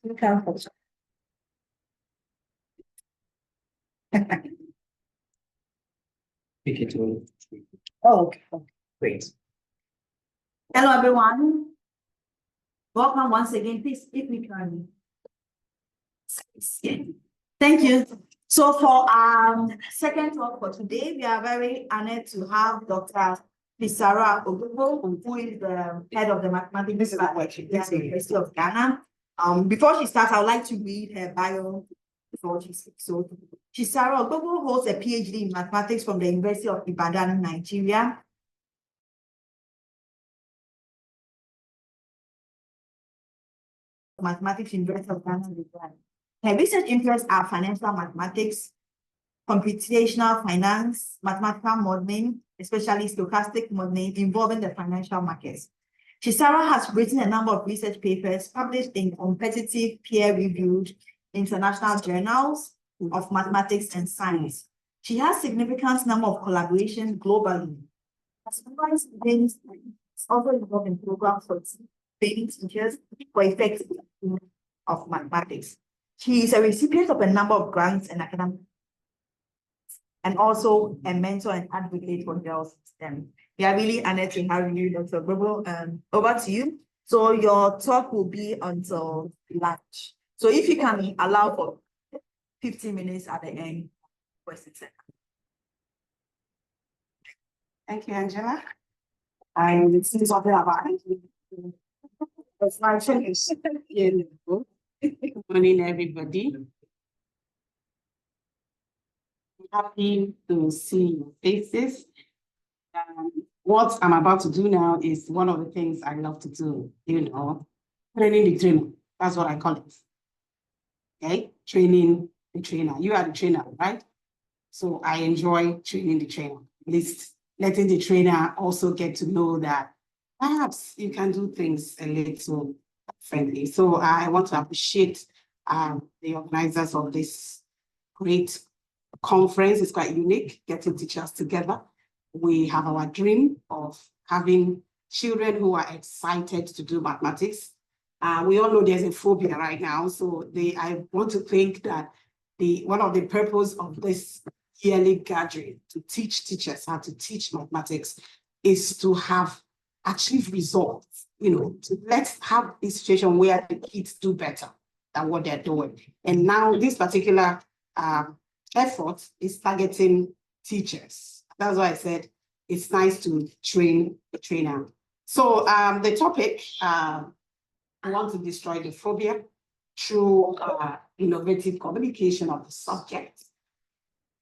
You can pause. Oh, okay. Great. Hello, everyone. Welcome once again. Please, if we can. Thank you. So for second talk for today, we are very honored to have Dr. Chisara, who is the head of the mathematics at the University of Ghana. Before she starts, I would like to read her bio before she speaks. So Chisara Ogogo holds a PhD in mathematics from the University of Ibadan, Nigeria. Mathematics University of Ghana. Her research interests are financial mathematics, computational finance, mathematical modeling, especially stochastic modeling involving the financial markets. Chisara has written a number of research papers published in competitive peer-reviewed international journals of mathematics and science. She has significant number of collaborations globally. As well as also involved in programs for training teachers for effective of mathematics. She is a recipient of a number of grants and academic, and also a mentor and advocate for girls STEM. We are really honored to have you, Dr. Bobo. Over to you. So your talk will be until lunch. So if you can allow for 15 minutes at the end. Thank you, Angela. I'm something about That's finish. Good morning, everybody. I'm happy to see your faces. What I'm about to do now is one of the things I love to do, training the trainer. That's what I call it. Okay, training the trainer. You are the trainer, right? So I enjoy training the trainer, at least letting the trainer also get to know that perhaps you can do things a little differently. So I want to appreciate the organizers of this great conference. It's quite unique, getting teachers together. We have our dream of having children who are excited to do mathematics. We all know there's a phobia right now. So I want to think that one of the purpose of this yearly gathering to teach teachers how to teach mathematics is to have achieve results, let's have a situation where the kids do better than what they're doing. And now this particular effort is targeting teachers. That's why I said it's nice to train the trainer. So the topic, I want to destroy the phobia through innovative communication of the subject.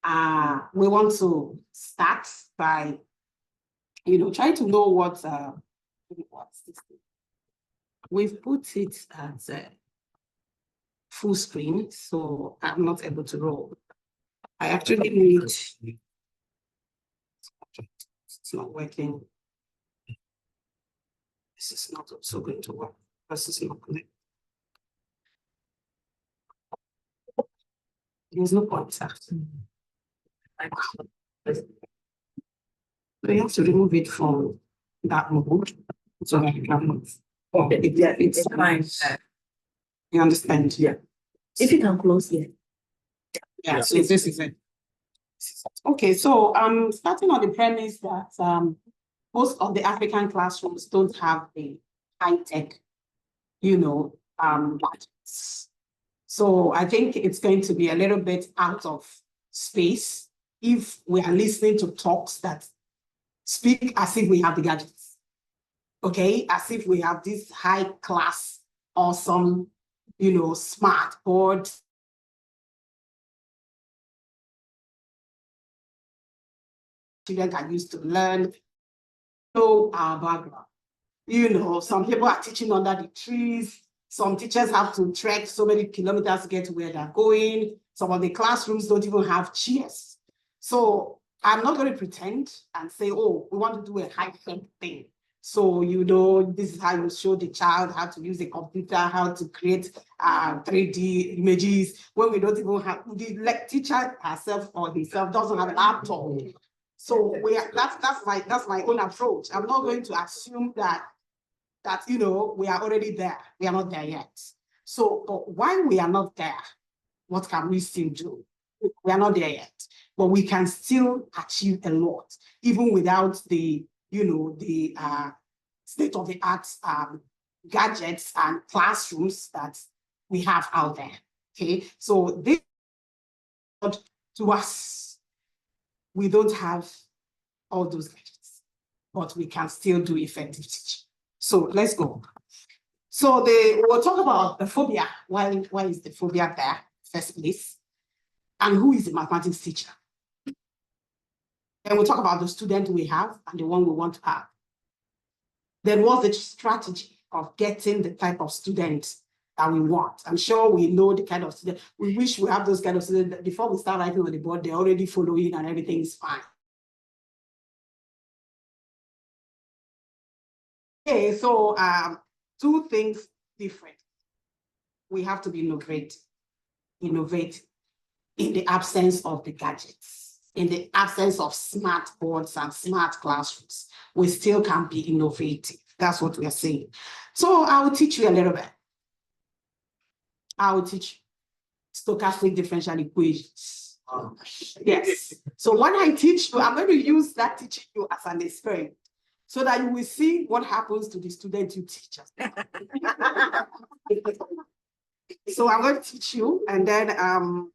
We want to start by, trying to know what's this thing. We've put it at full screen, so I'm not able to roll. I actually need, it's not working. This is not also going to work. This is not connected. There's no pointer. So you have to remove it from that mode so that you can move. Okay, it's fine. You understand? Yeah. If you can close here. Yeah, so this is it. Okay, so starting on the premise that most of the African classrooms don't have the high-tech, gadgets. So I think it's going to be a little bit out of space if we are listening to talks that speak as if we have the gadgets, okay? As if we have this high-class, awesome, smart board. Children can use to learn, know our background. Some people are teaching under the trees. Some teachers have to trek so many kilometers to get to where they're going. Some of the classrooms don't even have chairs. So I'm not going to pretend and say, oh, we want to do a high-tech thing. So, this is how you show the child how to use a computer, how to create 3D images, when we don't even have, the teacher herself or himself doesn't have a laptop. So that's my own approach. I'm not going to assume that we are already there. We are not there yet. So, but while we are not there, what can we still do? We are not there yet, but we can still achieve a lot, even without the, the state-of-the-art gadgets and classrooms that we have out there. Okay, so this to us, we don't have all those gadgets, but we can still do effective teaching. So let's go. So we'll talk about the phobia. Why is the phobia there, first place? And who is the mathematics teacher? Then we'll talk about the student we have and the one we want to have. Then what's the strategy of getting the type of student that we want? I'm sure we know the kind of student. We wish we have those kind of students that before we start writing on the board, they're already following and everything is fine. Okay, so two things different. We have to be innovative in the absence of the gadgets, in the absence of smart boards and smart classrooms. We still can be innovative. That's what we are saying. So I will teach you a little bit. I will teach stochastic differential equations. Yes. So when I teach you, I'm going to use that teaching you as an experiment so that you will see what happens to the student you teach. So I'm going to teach you, and then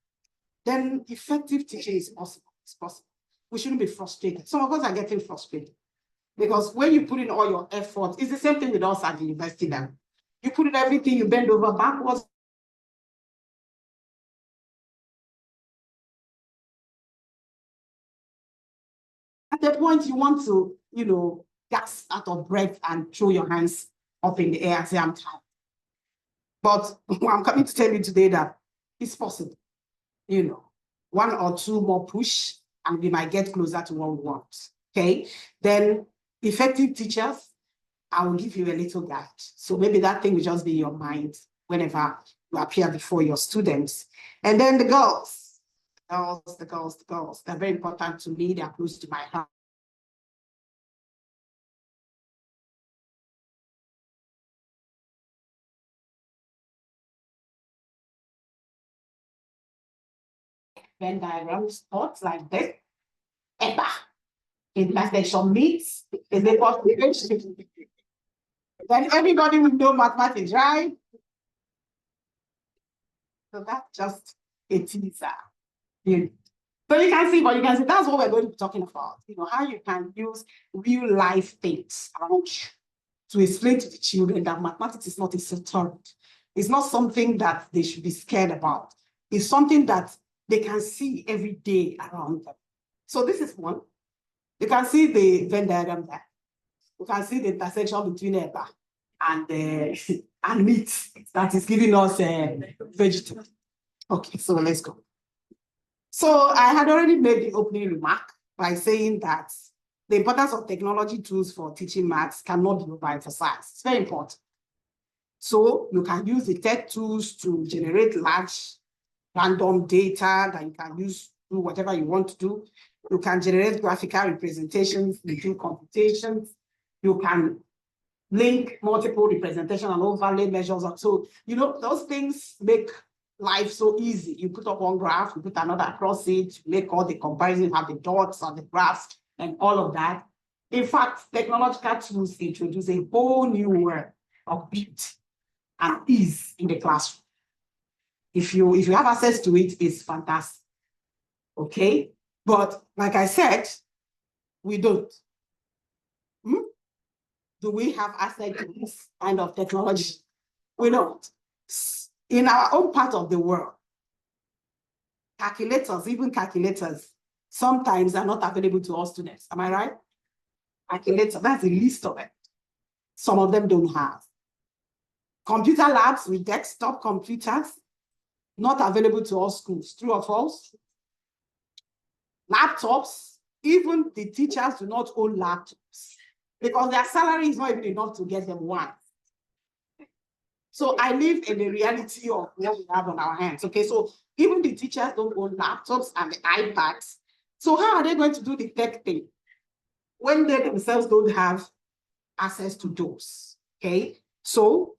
effective teaching is possible. It's possible. We shouldn't be frustrated. Some of us are getting frustrated because when you put in all your effort, it's the same thing with us at the university now. You put in everything, you bend over backwards. At the point you want to, gasp out of breath and throw your hands up in the air and say, I'm tired. But I'm coming to tell you today that it's possible. One or two more push, and we might get closer to what we want. Okay. Then effective teachers, I will give you a little guide. So maybe that thing will just be in your mind whenever you appear before your students. And then the girls, they're very important to me. They're close to my heart. Venn diagrams, thoughts like this. EBA, intersection meets, is a possibility. Then everybody will know mathematics, right? So that's just a teaser. So you can see, that's what we're going to be talking about. How you can use real life things around you to explain to the children that mathematics is not a esoteric. It's not something that they should be scared about. It's something that they can see every day around them. So this is one. You can see the Venn diagram there. You can see the intersection between EBA and meat that is giving us vegetable. Okay, so let's go. So I had already made the opening remark by saying that the importance of technology tools for teaching maths cannot be overemphasized. It's very important. So you can use the tech tools to generate large random data that you can use to do whatever you want to do. You can generate graphical representations, you do computations. You can link multiple representation and overlay measures. So, those things make life so easy. You put up one graph, you put another across it, you make all the comparisons, have the dots and the graphs and all of that. In fact, technological tools introduce a whole new world of beauty and ease in the classroom. If you have access to it, it's fantastic. Okay, but like I said, we don't. Do we have access to this kind of technology? We don't. In our own part of the world, even calculators, sometimes are not available to all students. Am I right? Calculator, that's the least of it. Some of them don't have. Computer labs with desktop computers, not available to all schools. True or false? Laptops, even the teachers do not own laptops because their salary is not even enough to get them one. So I live in the reality of what we have on our hands. Okay, so even the teachers don't own laptops and the iPads. So how are they going to do the tech thing when they themselves don't have access to those? Okay, so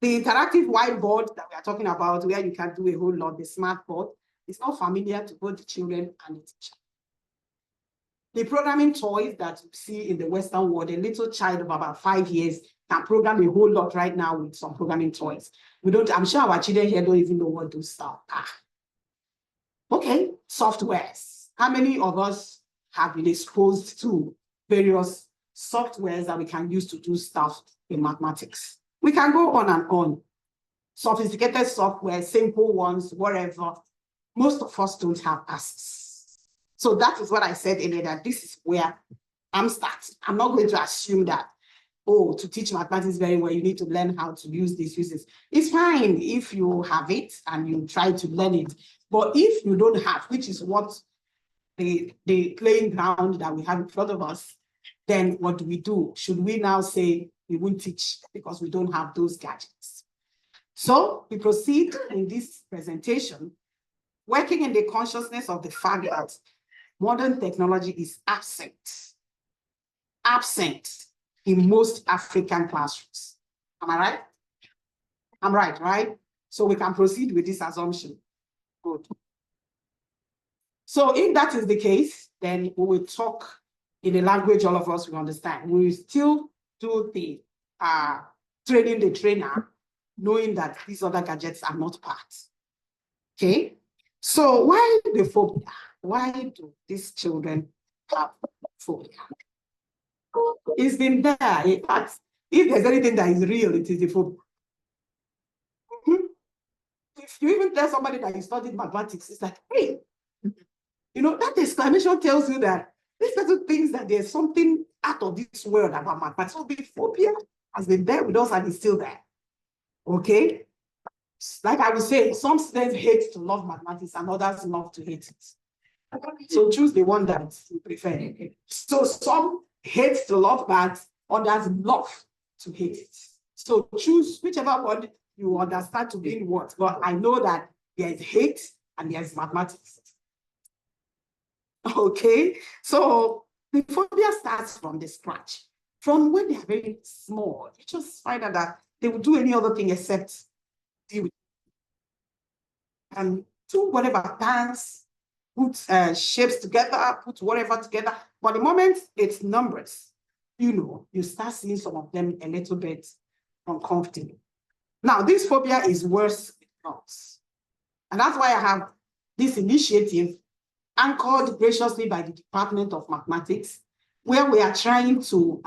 The interactive whiteboard that we are talking about, where you can do a whole lot, the smart board, is not familiar to both the children and the teacher. The programming toys that you see in the Western world, a little child of about 5 years can program a whole lot right now with some programming toys. I'm sure our children here don't even know what those are. Okay, softwares. How many of us have been exposed to various softwares that we can use to do stuff in mathematics? We can go on and on. Sophisticated software, simple ones, whatever. Most of us don't have access. So that is what I said earlier, that this is where I'm starting. I'm not going to assume that, oh, to teach mathematics very well, you need to learn how to use this, use this. It's fine if you have it and you try to learn it. But if you don't have, which is what the playing ground that we have in front of us, then what do? Should we now say we won't teach because we don't have those gadgets? So we proceed in this presentation, working in the consciousness of the fact that modern technology is absent in most African classrooms. Am I right? I'm right? So we can proceed with this assumption. Good. So if that is the case, then we will talk in a language all of us will understand. We will still do the training the trainer, knowing that these other gadgets are not part. Okay? So why the phobia? Why do these children have phobia? It's been there. In fact, if there's anything that is real, it is the phobia. If you even tell somebody that you studied mathematics, it's like, hey, you know, that exclamation tells you that this person thinks that there's something out of this world about mathematics. So the phobia has been there with us and it's still there. Okay? Like I would say, some students hate to love mathematics and others love to hate it. So choose the one that you prefer. So some hate to love maths, others love to hate it. So choose whichever one you understand to be what. But I know that there is hate and there is mathematics. Okay, so the phobia starts from the scratch. From when they are very small, you just find out that they will do any other thing except deal with it. And do whatever, dance, put shapes together, put whatever together. But the moment it's numbers, you know, you start seeing some of them a little bit uncomfortable. Now, this phobia is worse with girls. And that's why I have this initiative anchored graciously by the Department of Mathematics, where we are trying to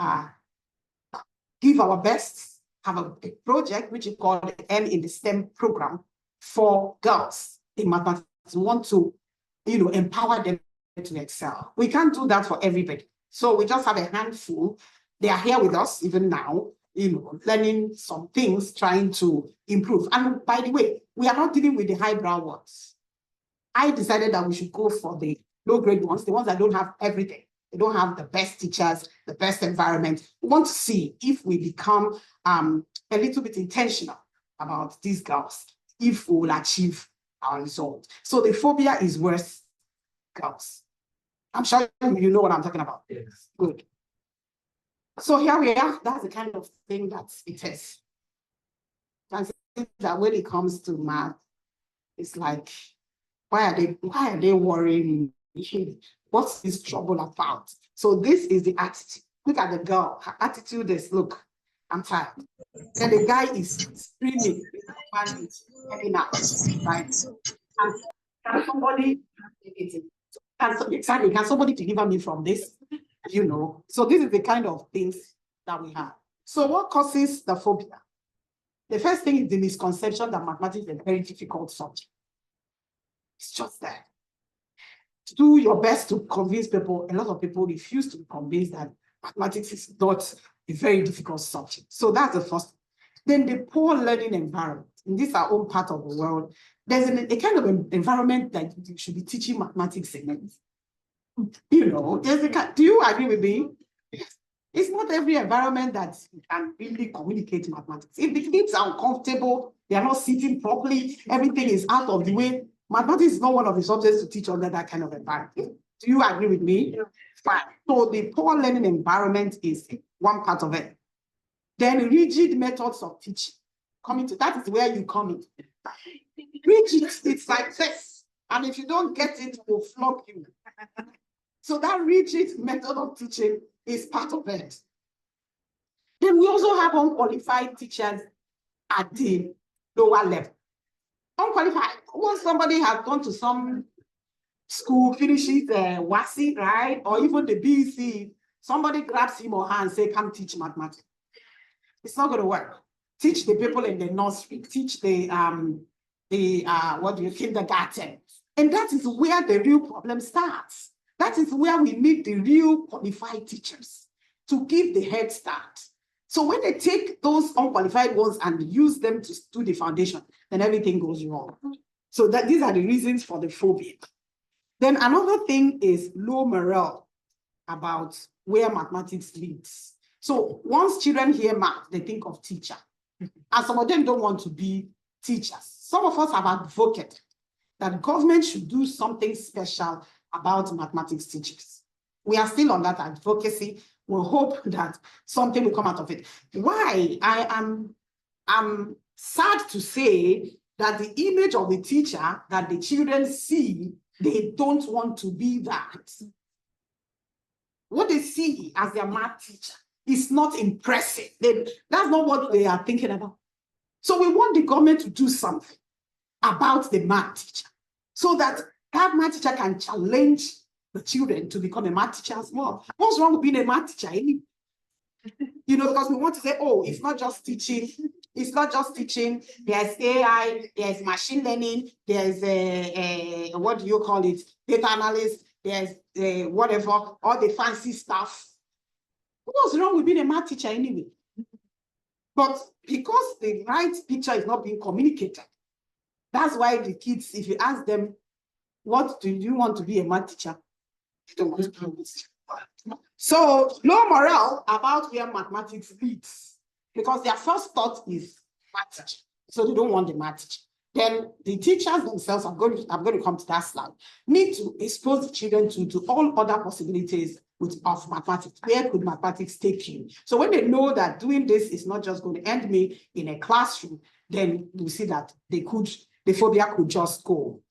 give our best, have a project which is called M in the STEM program for girls in mathematics. We want to, you know, empower them to excel. We can't do that for everybody. So we just have a handful. They are here with us even now, you know, learning some things, trying to improve. And by the way, we are not dealing with the highbrow ones. I decided that we should go for the low-grade ones, the ones that don't have everything. They don't have the best teachers, the best environment. We want to see if we become a little bit intentional about these girls, if we will achieve our result. So the phobia is worse, girls. I'm sure you know what I'm talking about. Yes. Good. So here we are. That's the kind of thing that it is. And that when it comes to math, it's like, why are they worrying me? What's this trouble about? So this is the attitude. Look at the girl. Her attitude is, look, I'm tired. And the guy is screaming, every night, right? Can somebody can somebody deliver me from this? You know, so this is the kind of things that we have. So what causes the phobia? The first thing is the misconception that mathematics is a very difficult subject. It's just that. Do your best to convince people. A lot of people refuse to be convinced that mathematics is not a very difficult subject. So that's the first. Then the poor learning environment. In this our own part of the world, there's a kind of environment that you should be teaching mathematics in. You know, do you agree with me? It's not every environment that you can really communicate mathematics. If the kids are uncomfortable, they are not sitting properly, everything is out of the way, mathematics is not one of the subjects to teach under that kind of environment. Do you agree with me? Yeah. Fine. So the poor learning environment is one part of it. Then rigid methods of teaching. coming to, that is where you come in. Reach it, it's like this. And if you don't get it, we'll flog you. So that rigid method of teaching is part of it. Then we also have unqualified teachers at the lower level. Unqualified, once somebody has gone to some school, finishes WASI, right? Or even the BC, somebody grabs him or her and say, come teach mathematics. It's not going to work. Teach the people in the nursery, teach the kindergarten. And that is where the real problem starts. That is where we need the real qualified teachers to give the head start. So when they take those unqualified ones and use them to do the foundation, then everything goes wrong. So these are the reasons for the phobia. Then another thing is low morale about where mathematics leads. So once children hear math, they think of teacher. And some of them don't want to be teachers. Some of us have advocated that government should do something special about mathematics teachers. We are still on that advocacy. We hope that something will come out of it. Why? I'm sad to say that the image of the teacher that the children see, they don't want to be that. What they see as their math teacher is not impressive. That's not what they are thinking about. So we want the government to do something about the math teacher so that that math teacher can challenge the children to become a math teacher as well. What's wrong with being a math teacher? You know, because we want to say, oh, it's not just teaching. It's not just teaching. There's AI, there's machine learning, there's what do you call it? Data analyst, there's whatever, all the fancy stuff. What's wrong with being a math teacher anyway? But because the right picture is not being communicated, that's why the kids, if you ask them, what do you want to be a math teacher? They don't want to be a math teacher. So low morale about where mathematics leads, because their first thought is math teacher. So they don't want the math teacher. Then the teachers themselves, I'm going to come to that slide, need to expose the children to all other possibilities of mathematics. Where could mathematics take you? So when they know that doing this is not just going to end me in a classroom, then you see that the phobia could just go.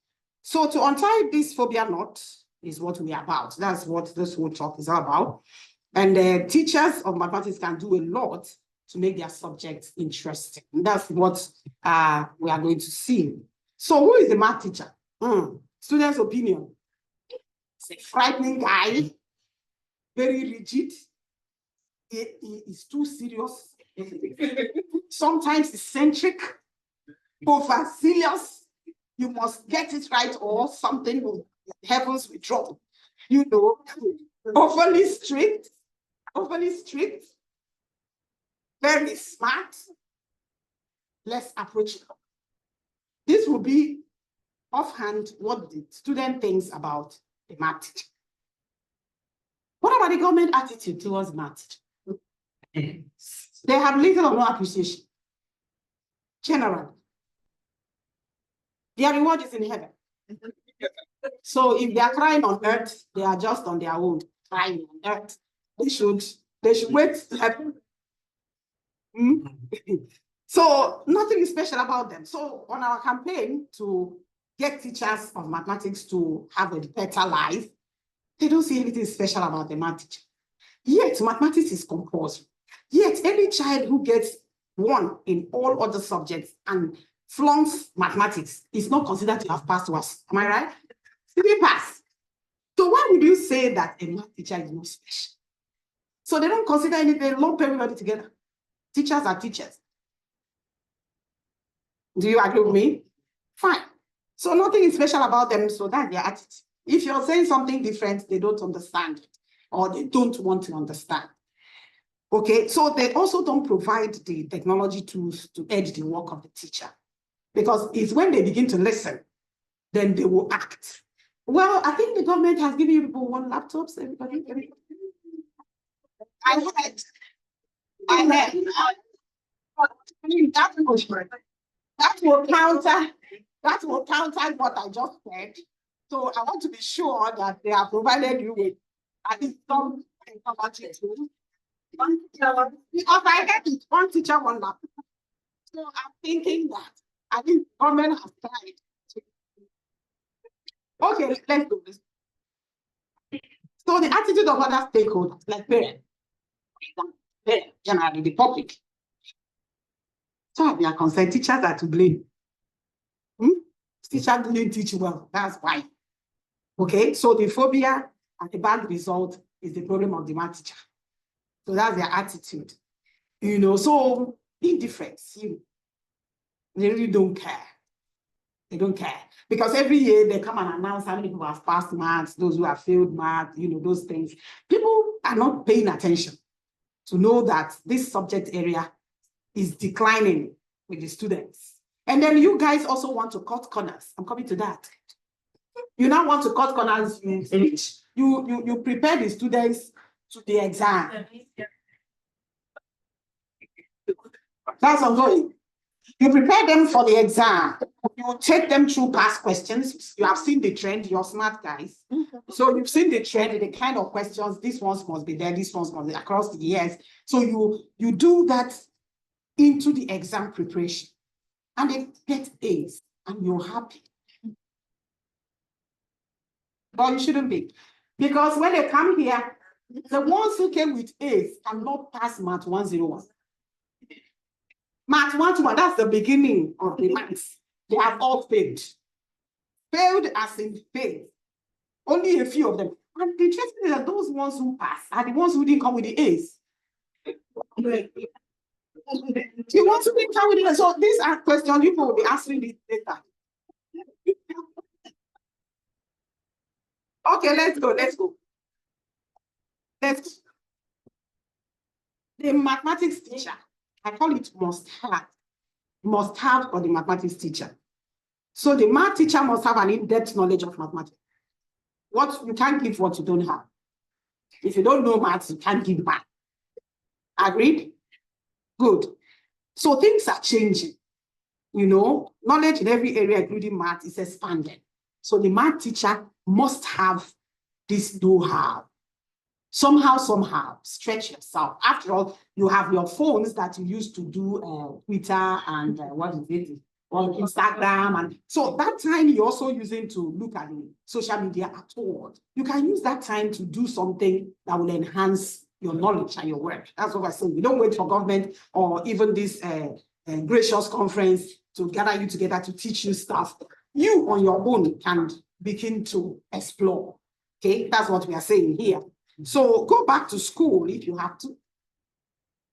So to untie this phobia knot is what we're about. That's what this whole talk is all about. And teachers of mathematics can do a lot to make their subjects interesting. And that's what we are going to see. So who is the math teacher? Students' opinion. It's a frightening guy, very rigid. He is too serious. Sometimes eccentric, overzealous. You must get it right or something will, heavens will drop. You know, overly strict, very smart, less approachable. This will be offhand what the student thinks about the math teacher. What about the government attitude towards math teacher? They have little or no appreciation. Generally. Their reward is in heaven. So if they are crying on earth, they are just on their own, crying on earth. They should wait to heaven. So nothing is special about them. So on our campaign to get teachers of mathematics to have a better life, they don't see anything special about the math teacher. Yet mathematics is compulsory. Yet any child who gets 1 in all other subjects and flunks mathematics is not considered to have passed us. Am I right? Did pass? So why would you say that a math teacher is not special? So they don't consider anything, they lump everybody together. Teachers are teachers. Do you agree with me? Fine. So nothing is special about them, so that's their attitude. If you're saying something different, they don't understand it, or they don't want to understand. Okay, so they also don't provide the technology tools to aid the work of the teacher. Because it's when they begin to listen, then they will act. Well, I think the government has given you people 1 laptop, so everybody. I heard. That will counter what I just said. So I want to be sure that they have provided you with at least some technology tools. Because I heard it, 1 teacher, 1 laptop. So I'm thinking that I think government has tried to. Okay, let's do this. So the attitude of other stakeholders, like parents, generally the public. So they are concerned, teachers are to blame. Teachers didn't teach well, that's why. Okay, so the phobia and the bad result is the problem of the math teacher. So that's their attitude. So indifference, they really don't care. They don't care. Because every year they come and announce how many people have passed maths, those who have failed math, those things. People are not paying attention to know that this subject area is declining with the students. And then you guys also want to cut corners. I'm coming to that. You now want to cut corners, you prepare the students to the exam. That's ongoing. You prepare them for the exam. You take them through past questions. You have seen the trend, you're smart guys. So you've seen the trend, the kind of questions, these ones must be there, these ones must be across the years. So you do that into the exam preparation. And they get A's and you're happy. But you shouldn't be. Because when they come here, the ones who came with A's cannot pass Math 101. Math 121, that's the beginning of the maths. They have all failed. Failed as in failed. Only a few of them. And the interesting is that those ones who pass are the ones who didn't come with the A's. The ones who didn't come with the A's. So these are questions people will be answering this later. Okay, let's go. The mathematics teacher, I call it must have for the mathematics teacher. So the math teacher must have an in-depth knowledge of mathematics. You can't give what you don't have. If you don't know maths, you can't give math. Agreed? Good. So things are changing. Knowledge in every area, including math, is expanded. So the math teacher must have this know-how. Somehow, stretch yourself. After all, you have your phones that you use to do Twitter and Instagram. And so that time you're also using to look at the social media at all. You can use that time to do something that will enhance your knowledge and your work. That's what I say. We don't wait for government or even this gracious conference to gather you together to teach you stuff. You on your own can begin to explore. Okay, that's what we are saying here. So go back to school if you have to.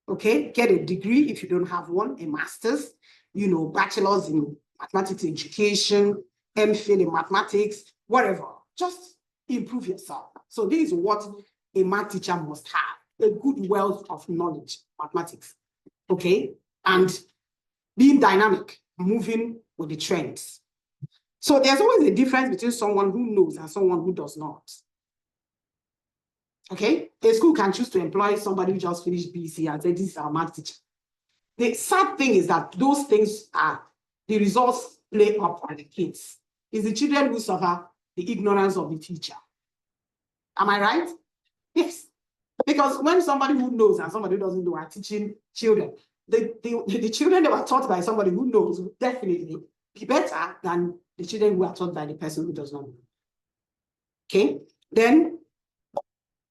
Okay, get a degree if you don't have one, a master's, bachelor's in mathematics education, MPhil in mathematics, whatever. Just improve yourself. So this is what a math teacher must have, a good wealth of knowledge, mathematics. Okay, and being dynamic, moving with the trends. So there's always a difference between someone who knows and someone who does not. Okay, a school can choose to employ somebody who just finished BC and say, this is our math teacher. The sad thing is that those things are the results play up on the kids. It's the children who suffer the ignorance of the teacher. Am I right? Yes. Because when somebody who knows and somebody who doesn't know are teaching children, the children that were taught by somebody who knows will definitely be better than the children who are taught by the person who does not know. Okay, then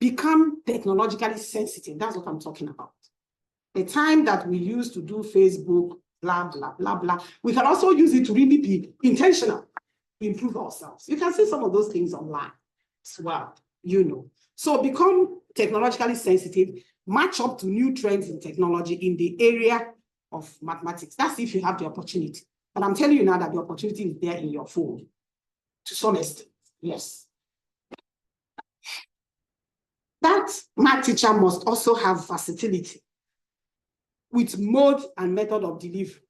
become technologically sensitive. That's what I'm talking about. The time that we use to do Facebook, blah, blah, blah, blah, we can also use it to really be intentional, improve ourselves. You can see some of those things online as well, So become technologically sensitive, match up to new trends in technology in the area of mathematics. That's if you have the opportunity. And I'm telling you now that the opportunity is there in your phone. To some extent, yes. That math teacher must also have versatility with mode and method of delivery.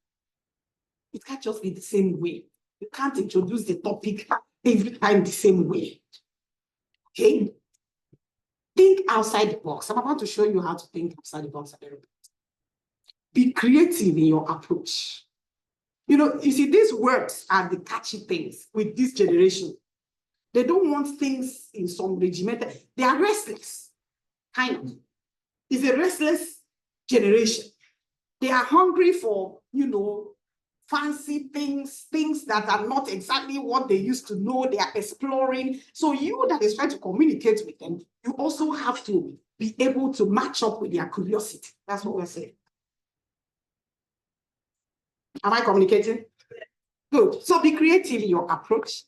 It can't just be the same way. You can't introduce the topic every time the same way. Okay? Think outside the box. I'm about to show you how to think outside the box a little bit. Be creative in your approach. You see, these words are the catchy things with this generation. They don't want things in some regimented. They are restless. Kind of. It's a restless generation. They are hungry for fancy things that are not exactly what they used to know. They are exploring. So you that is trying to communicate with them, you also have to be able to match up with their curiosity. That's what we're saying. Am I communicating? Good. So be creative in your approach.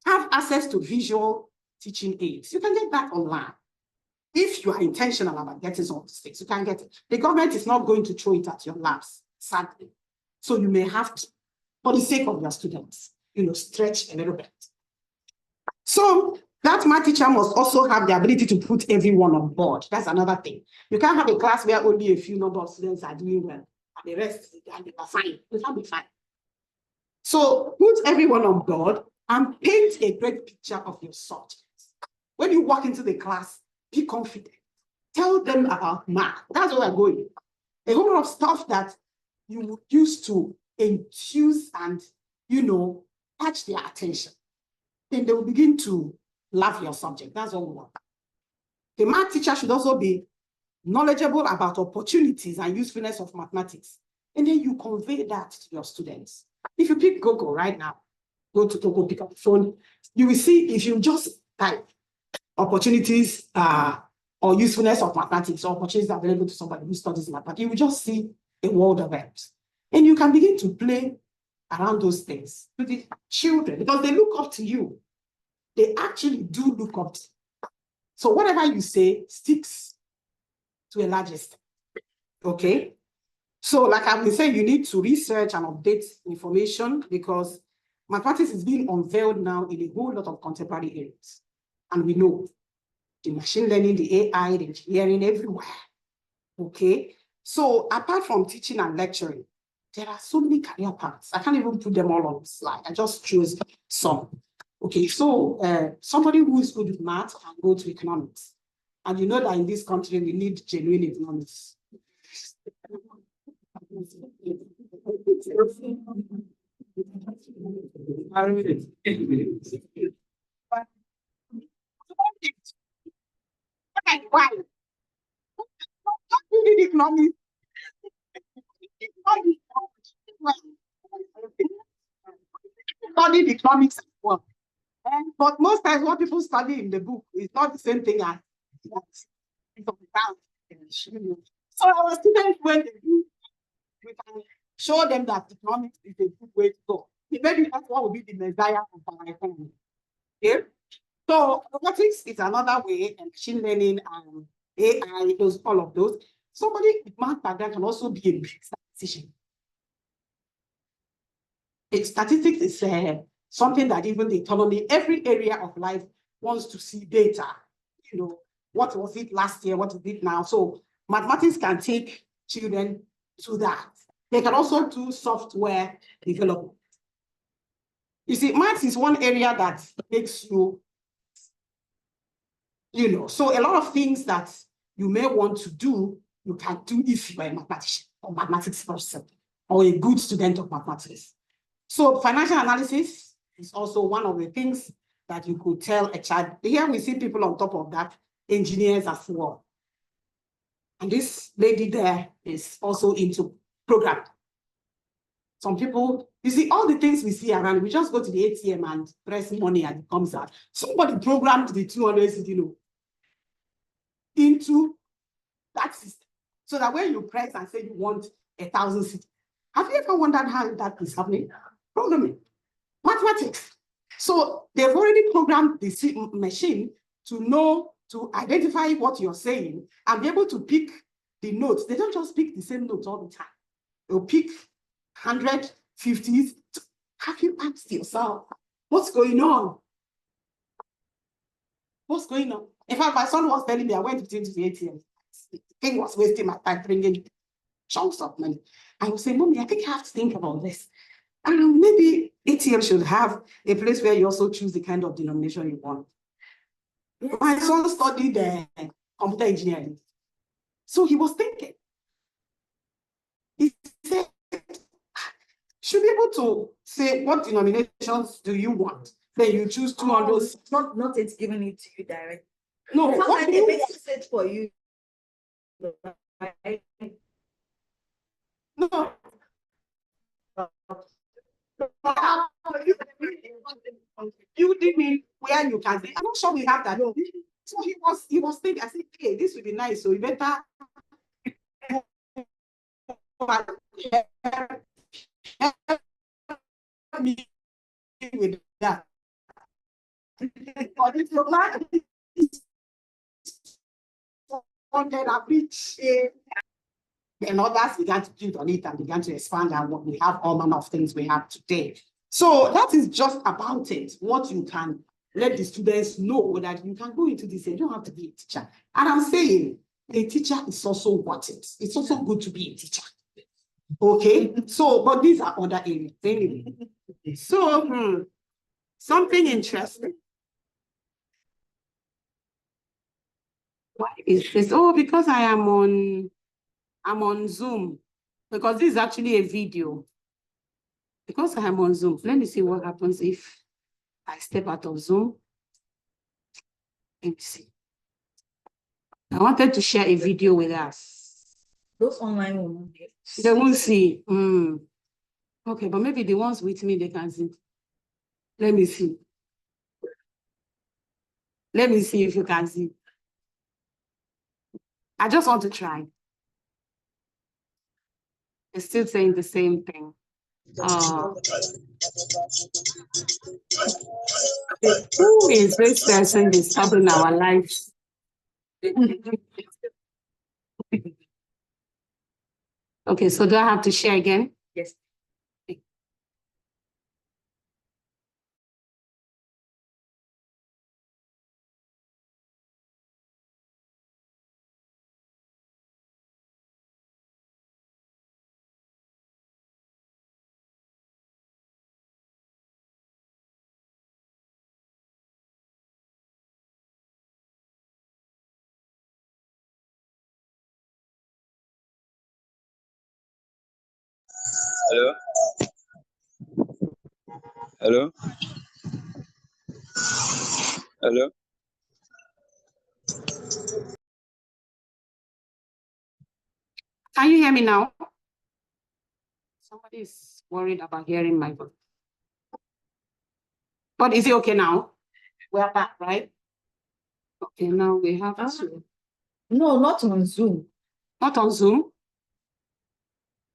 Have access to visual teaching aids. You can get that online. If you are intentional about getting some of these things, you can get it. The government is not going to throw it at your laps, sadly. So you may have to, for the sake of your students, stretch a little bit. So that math teacher must also have the ability to put everyone on board. That's another thing. You can't have a class where only a few number of students are doing well, and the rest are fine. It can't be fine. So put everyone on board and paint a great picture of your subject. When you walk into the class, be confident. Tell them about math. That's where we're going. A whole lot of stuff that you would use to enthuse and, catch their attention. Then they will begin to love your subject. That's all we want. The math teacher should also be knowledgeable about opportunities and usefulness of mathematics. And then you convey that to your students. If you pick Google right now, go to Google, pick up the phone, you will see if you just type opportunities or usefulness of mathematics, or opportunities available to somebody who studies mathematics, you will just see a world of verbs. And you can begin to play around those things with the children because they look up to you. They actually do look up to you. So whatever you say sticks to a large extent. Okay? So like I've been saying, you need to research and update information because mathematics is being unveiled now in a whole lot of contemporary areas. And we know the machine learning, the AI, the engineering, everywhere. Okay? So apart from teaching and lecturing, there are so many career paths. I can't even put them all on the slide. I just chose some. Okay, so somebody who is good with math can go to economics. And you know that in this country, we need genuine economics. Why? You need economics. Studied economics as well. But most times what people study in the book is not the same thing as so our students, when they do, we can show them that economics is a good way to go. Maybe that's what will be the messiah of our economy. Okay? So robotics is another way, and machine learning and AI, all of those. Somebody with math background can also be a big statistician. Statistics is something that even the economy, every area of life wants to see data. What was it last year? What is it now? So mathematics can take children to that. They can also do software development. You see, maths is one area that makes you, so a lot of things that you may want to do, you can do if you are a mathematician or mathematics person or a good student of mathematics. So financial analysis is also one of the things that you could tell a child. Here we see people on top of that, engineers as well. And this lady there is also into programming. Some people, you see, all the things we see around, we just go to the ATM and press money and it comes out. Somebody programmed the 200 cedi into that system so that when you press and say you want 1,000 cedi, have you ever wondered how that is happening? Programming, mathematics. So they've already programmed the machine to know, to identify what you're saying and be able to pick the notes. They don't just pick the same notes all the time. They'll pick 100, 50s. Have you asked yourself, what's going on? What's going on? In fact, my son was telling me, I went with him to the ATM. The thing was wasting my time bringing chunks of money. I was saying, Mommy, I think I have to think about this. And maybe ATM should have a place where you also choose the kind of denomination you want. My son studied computer engineering. So he was thinking. He said, should be able to say, what denominations do you want? Then you choose 200. Not it's giving it to you direct. No, what do you message for you? No, building where you can see. I'm not sure we have that. No. So he was thinking, I said, hey, this would be nice. So we better help me with that. But if your man is funded a bit, then others began to build on it and began to expand, and what we have all manner of things we have today. So that is just about it. What you can let the students know that you can go into this. You don't have to be a teacher. And I'm saying a teacher is also worth it. It's also good to be a teacher. Okay, so but these are other areas anyway. So something interesting. Why is this? Oh, because I'm on Zoom. Because this is actually a video. Because I'm on Zoom. Let me see what happens if I step out of Zoom. Let me see. I wanted to share a video with us. Those online ones. They won't see. Okay, but maybe the ones with me, they can see. Let me see. Let me see if you can see. I just want to try. It's still saying the same thing. Who is this person disturbing our lives? Okay, so do I have to share again? Yes. Hello? Hello? Hello? Can you hear me now? Somebody is worried about hearing my voice. But is it okay now? We're back, right? Okay, now we have to. No, not on Zoom. Not on Zoom?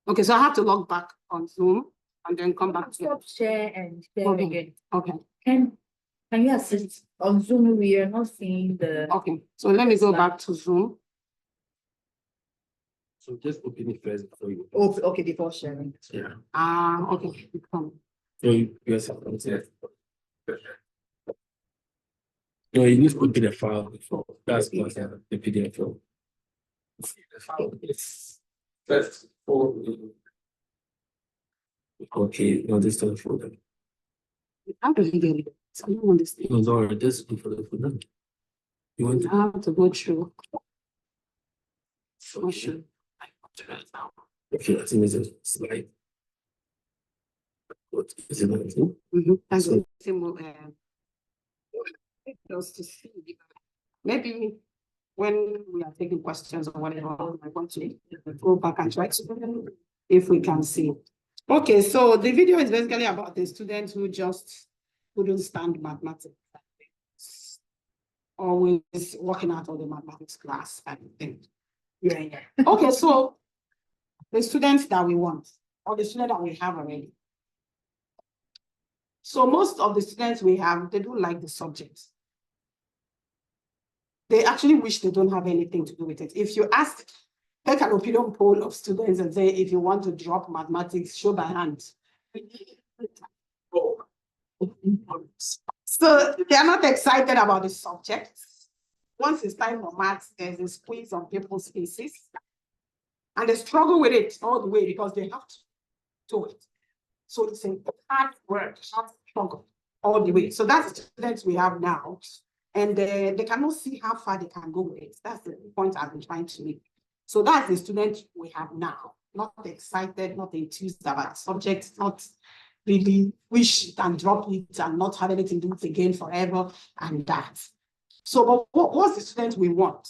Okay, so I have to log back on Zoom and then come back to Stop share and share Okay. again. Okay, Can you assist on Zoom? We are not seeing the. okay. So let me go back to Zoom. So just open it first before you. Oh, okay, before sharing. Yeah. Okay. Come. So you guys have to say. No, you need to open the file before. That's what the PDF file. See the file. It's first for. Okay, no, this time for them. How do you get it? So I don't understand. No, sorry, this is for them. You want to. I have to go through. For sure. Okay, I think it's a slide. What is it? That's So- the symbol. Just to see. Maybe when we are taking questions or whatever, I want to go back and try to if we can see. Okay, so the video is basically about the students who just couldn't stand mathematics. Always working out of the mathematics class and things. Yeah. Okay, so the students that we want, or the students that we have already. So most of the students we have, they don't like the subjects. They actually wish they don't have anything to do with it. If you ask, take an opinion poll of students and say, if you want to drop mathematics, show by hand. So they are not excited about the subject. Once it's time for maths, there's a squeeze on people's faces. And they struggle with it all the way because they have to do it. So it's a hard work, hard struggle all the way. So that's the students we have now. And they cannot see how far they can go with it. That's the point I've been trying to make. So that's the student we have now. Not excited, not enthused about the subject, not really wish it and drop it and not have anything to do it again forever and that. So but what's the student we want?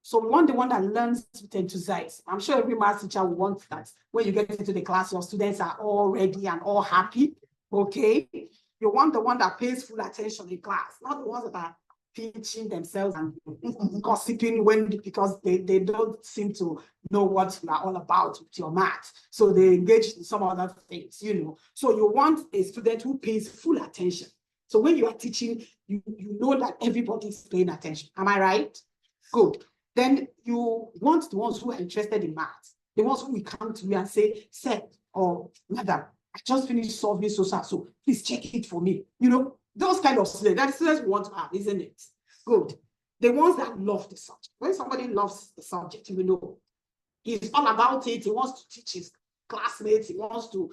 So we want the one that learns with enthusiasm. I'm sure every math teacher will want that. When you get into the class, your students are all ready and all happy. Okay. You want the one that pays full attention in class, not the ones that are pinching themselves and gossiping because they don't seem to know what you are all about with your math. So they engage in some other things, So you want a student who pays full attention. So when you are teaching, you know that everybody is paying attention. Am I right? Good. Then you want the ones who are interested in math, the ones who will come to you and say, sir or madam, I just finished solving so please check it for me. Those kind of students, that students we want to have, isn't it? Good. The ones that love the subject. When somebody loves the subject, he's all about it. He wants to teach his classmates. He wants to,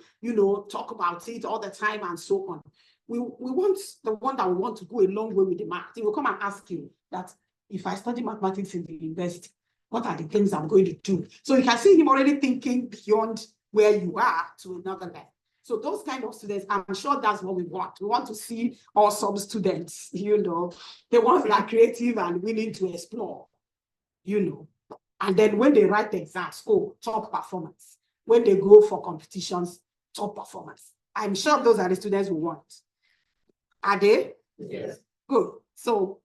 talk about it all the time and so on. We want the one that we want to go a long way with the math. He will come and ask you that, if I study mathematics in the university, what are the things I'm going to do? So you can see him already thinking beyond where you are to another level. So those kind of students, I'm sure that's what we want. We want to see awesome students, the ones that are creative and willing to explore, And then when they write the exams, top performance. When they go for competitions, top performance. I'm sure those are the students we want. Are they? Yes. Good. So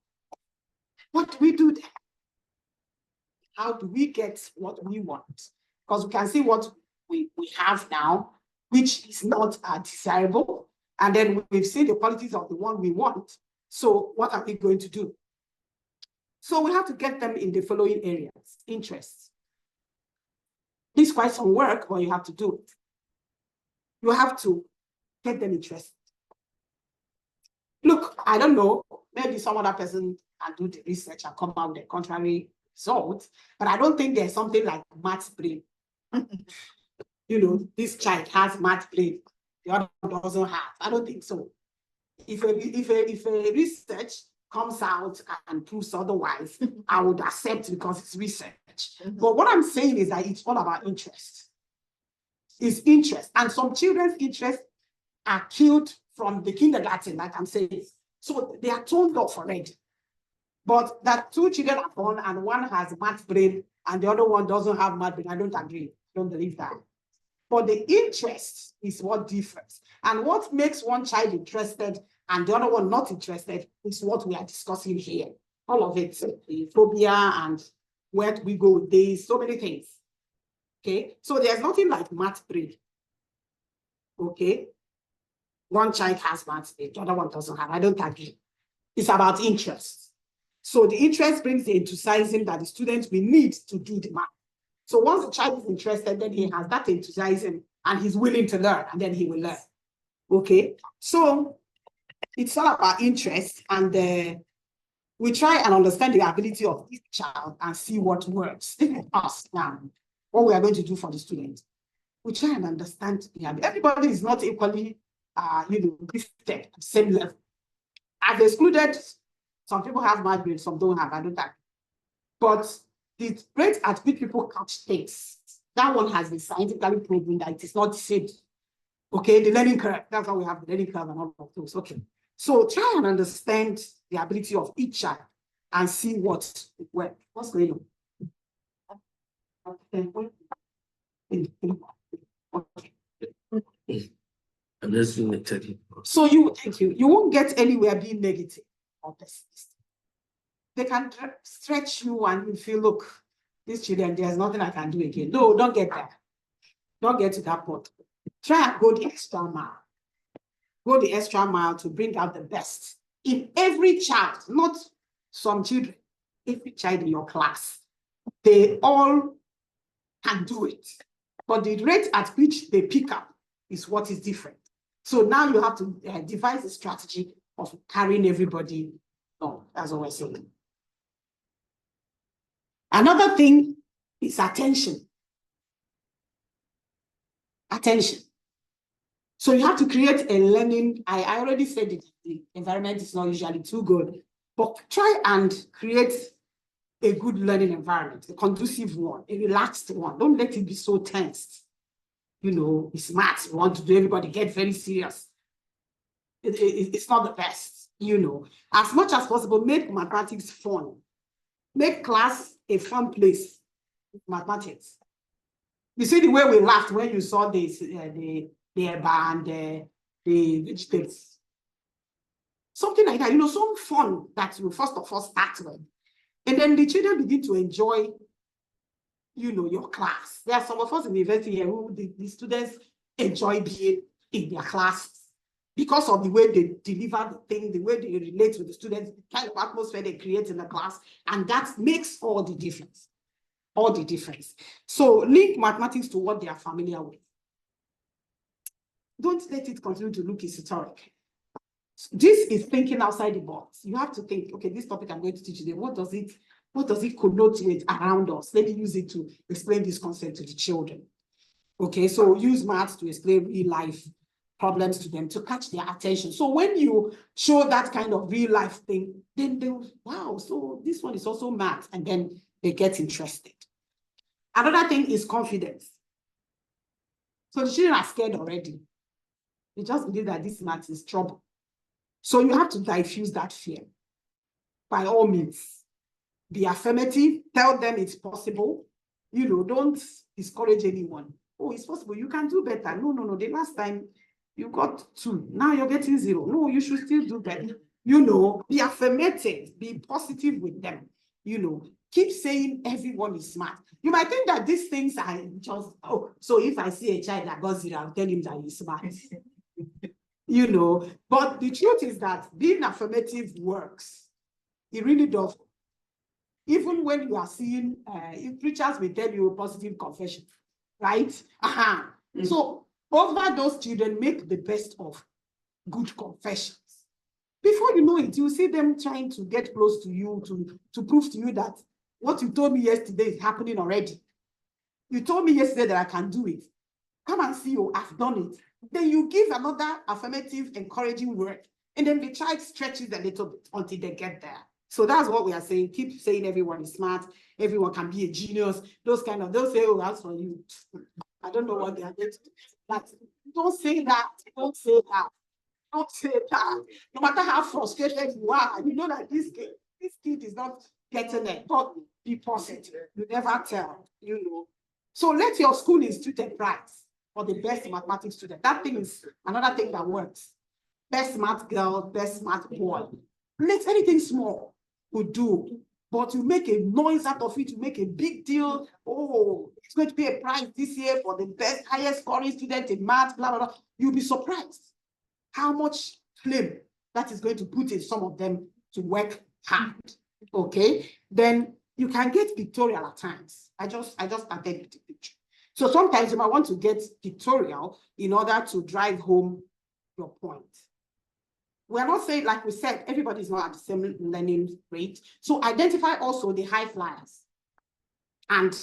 what do we do then? How do we get what we want? Because we can see what we have now, which is not desirable. And then we've seen the qualities of the one we want. So what are we going to do? So we have to get them in the following areas. Interests. This is quite some work, but you have to do it. You have to get them interested. Look, I don't know, maybe some other person can do the research and come out with a contrary result, but I don't think there's something like math brain. This child has math brain, the other doesn't have. I don't think so. If a research comes out and proves otherwise, I would accept because it's research. But what I'm saying is that it's all about interest. It's interest. And some children's interests are killed from the kindergarten, like I'm saying. So they are turned off already. But that two children are born and one has math brain and the other one doesn't have math brain, I don't agree. I don't believe that. But the interest is what differs. And what makes one child interested and the other one not interested is what we are discussing here. All of it, the phobia and where do we go with this, so many things. Okay, so there's nothing like math brain. Okay, one child has math brain, the other one doesn't have. I don't agree. It's about interest. So the interest brings the enthusiasm that the students will need to do the math. So once the child is interested, then he has that enthusiasm and he's willing to learn, and then he will learn. Okay, so it's all about interest, and we try and understand the ability of each child and see what works for us now. What we are going to do for the student. We try and understand. Everybody is not equally, gifted at the same level. I've excluded some people have math brain, some don't have. I don't have. But the rate at which people catch things, that one has been scientifically proven that it is not the same. Okay, the learning curve. That's why we have the learning curve and all of those. Okay. So try and understand the ability of each child and see what's going on. Okay. I'm just being negative. So you won't get anywhere being negative or pessimistic. They can stretch you and you feel, look, these children, there's nothing I can do again. No, don't get there. Don't get to that point. Try and go the extra mile. Go the extra mile to bring out the best in every child, not some children, every child in your class. They all can do it. But the rate at which they pick up is what is different. So now you have to devise a strategy of carrying everybody on. That's what we're saying. Another thing is attention. Attention. So you have to create a learning. I already said it, the environment is not usually too good, but try and create a good learning environment, a conducive one, a relaxed one. Don't let it be so tensed. It's maths. You want to do everybody get very serious. It's not the best. As much as possible, make mathematics fun. Make class a fun place, mathematics. You see the way we laughed when you saw this, the eba and the vegetables. Something like that, you know, some fun that you first of all start with. And then the children begin to enjoy, you know, your class. There are some of us in the university here who the students enjoy being in their classes because of the way they deliver the thing, the way they relate with the students, the kind of atmosphere they create in the class, and that makes all the difference. All the difference. So link mathematics to what they are familiar with. Don't let it continue to look esoteric. This is thinking outside the box. You have to think, okay, this topic I'm going to teach today, what does it connote with around us? Let me use it to explain this concept to the children. Okay, so use maths to explain real life problems to them to catch their attention. So when you show that kind of real life thing, then they'll, wow, so this one is also math, and then they get interested. Another thing is confidence. So the children are scared already. They just believe that this math is trouble. So you have to diffuse that fear. By all means, be affirmative, tell them it's possible. You know, don't discourage anyone. Oh, it's possible, you can do better. No, the last time you got 2, now you're getting 0. No, you should still do better. You know, be affirmative, be positive with them. You know, keep saying everyone is smart. You might think that these things are just, oh, so if I see a child that got 0, I'll tell him that he's smart. You know, but the truth is that being affirmative works. It really does. Even when you are seeing, if preachers will tell you a positive confession, right? So over those children, make the best of good confessions. Before you know it, you see them trying to get close to you to prove to you that what you told me yesterday is happening already. You told me yesterday that I can do it. Come and see, you, I've done it. Then you give another affirmative, encouraging word, and then the child stretches a little bit until they get there. So that's what we are saying. Keep saying everyone is smart, everyone can be a genius. Those kind of, they'll say, oh, that's for you. I don't know what they are going to do. But don't say that. Don't say that. Don't say that. No matter how frustrated you are, you know that this kid is not getting it. But be positive. You never tell, you know. So let your school institute a prize for the best mathematics student. That thing is another thing that works. Best math girl, best math boy. Let anything small would do, but you make a noise out of it, you make a big deal. Oh, it's going to be a prize this year for the best, highest scoring student in math, blah, blah, blah. You'll be surprised how much flame that is going to put in some of them to work hard. Okay, then you can get pictorial at times. I just started with the picture. So sometimes you might want to get pictorial in order to drive home your point. We're not saying, like we said, everybody's not at the same learning rate. So identify also the high flyers and,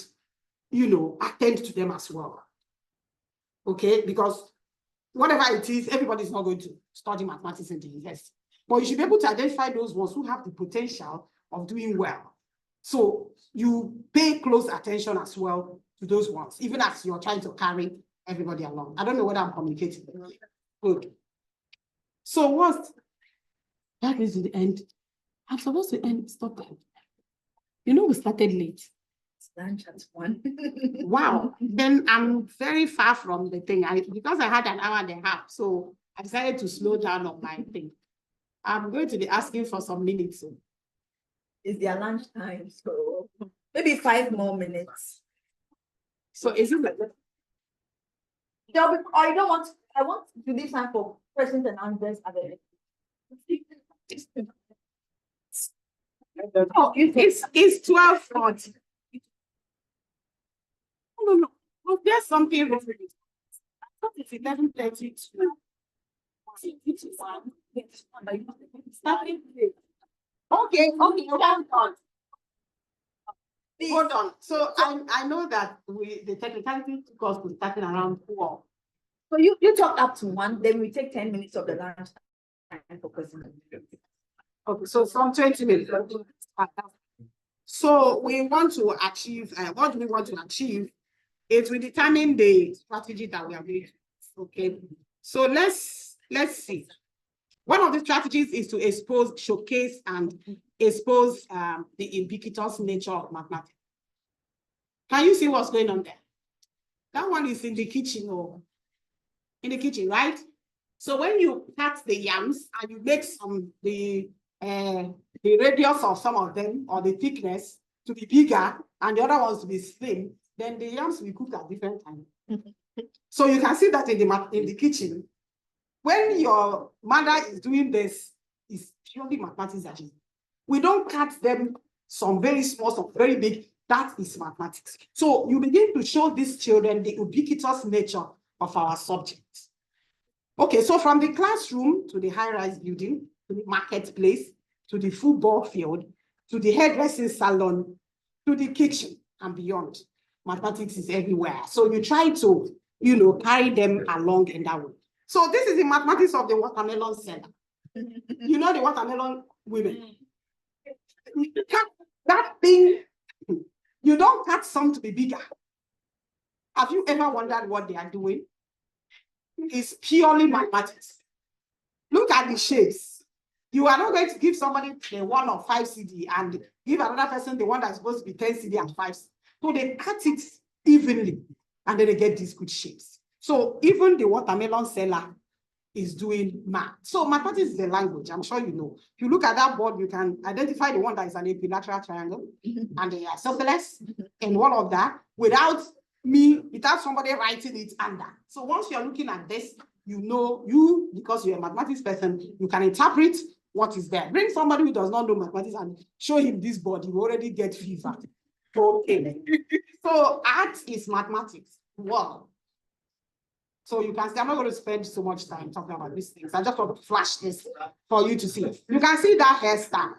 you know, attend to them as well. Okay, because whatever it is, everybody's not going to study mathematics in the university. But you should be able to identify those ones who have the potential of doing well. So you pay close attention as well to those ones, even as you're trying to carry everybody along. I don't know whether I'm communicating. Good. So once that is the end, I'm supposed to end, stop that. You know, we started late. It's lunch at 1. Wow. Then I'm very far from the thing. Because I had an hour and a half, so I decided to slow down on my thing. I'm going to be asking for some minutes. So. It's their lunch time, so maybe 5 more minutes. So is it like or you don't want, I want to leave time for questions and answers at the end. Oh, it's 12:40. No. Well, there's something wrong with it. I thought it's 11:32. Okay, hold on. Hold on. So I know that the technicality took us to starting around 4. So you talk up to 1, then we take 10 minutes of the lunch time for questions. Okay, so from 20 minutes. So we want to achieve, what do we want to achieve? It will determine the strategy that we are going to. Okay, so let's see. One of the strategies is to expose, showcase, and expose the ubiquitous nature of mathematics. Can you see what's going on there? That one is in the kitchen, or in the kitchen, right? So when you cut the yams and you make the radius of some of them, or the thickness, to be bigger and the other ones to be slim, then the yams will cook at different times. So you can see that in the kitchen. When your mother is doing this, it's purely mathematics. We don't cut them some very small, some very big. That is mathematics. So you begin to show these children the ubiquitous nature of our subjects. Okay, so from the classroom to the high-rise building, to the marketplace, to the football field, to the hairdressing salon, to the kitchen and beyond, mathematics is everywhere. So you try to, carry them along in that way. So this is the mathematics of the watermelon seller. You know the watermelon women. That thing, you don't cut some to be bigger. Have you ever wondered what they are doing? It's purely mathematics. Look at the shapes. You are not going to give somebody the 1 or 5 CD and give another person the one that's supposed to be 10 CD and 5 CD. So they cut it evenly and then they get these good shapes. So even the watermelon seller is doing math. So mathematics is a language, I'm sure you know. If you look at that board, you can identify the one that is an equilateral triangle and the isosceles and all of that without somebody writing it under. So once you're looking at this, because you're a mathematics person, you can interpret what is there. Bring somebody who does not know mathematics and show him this board, you already get fever. Okay. So art is mathematics. Wow. So you can see, I'm not going to spend so much time talking about these things. I just want to flash this for you to see. You can see that hairstyle.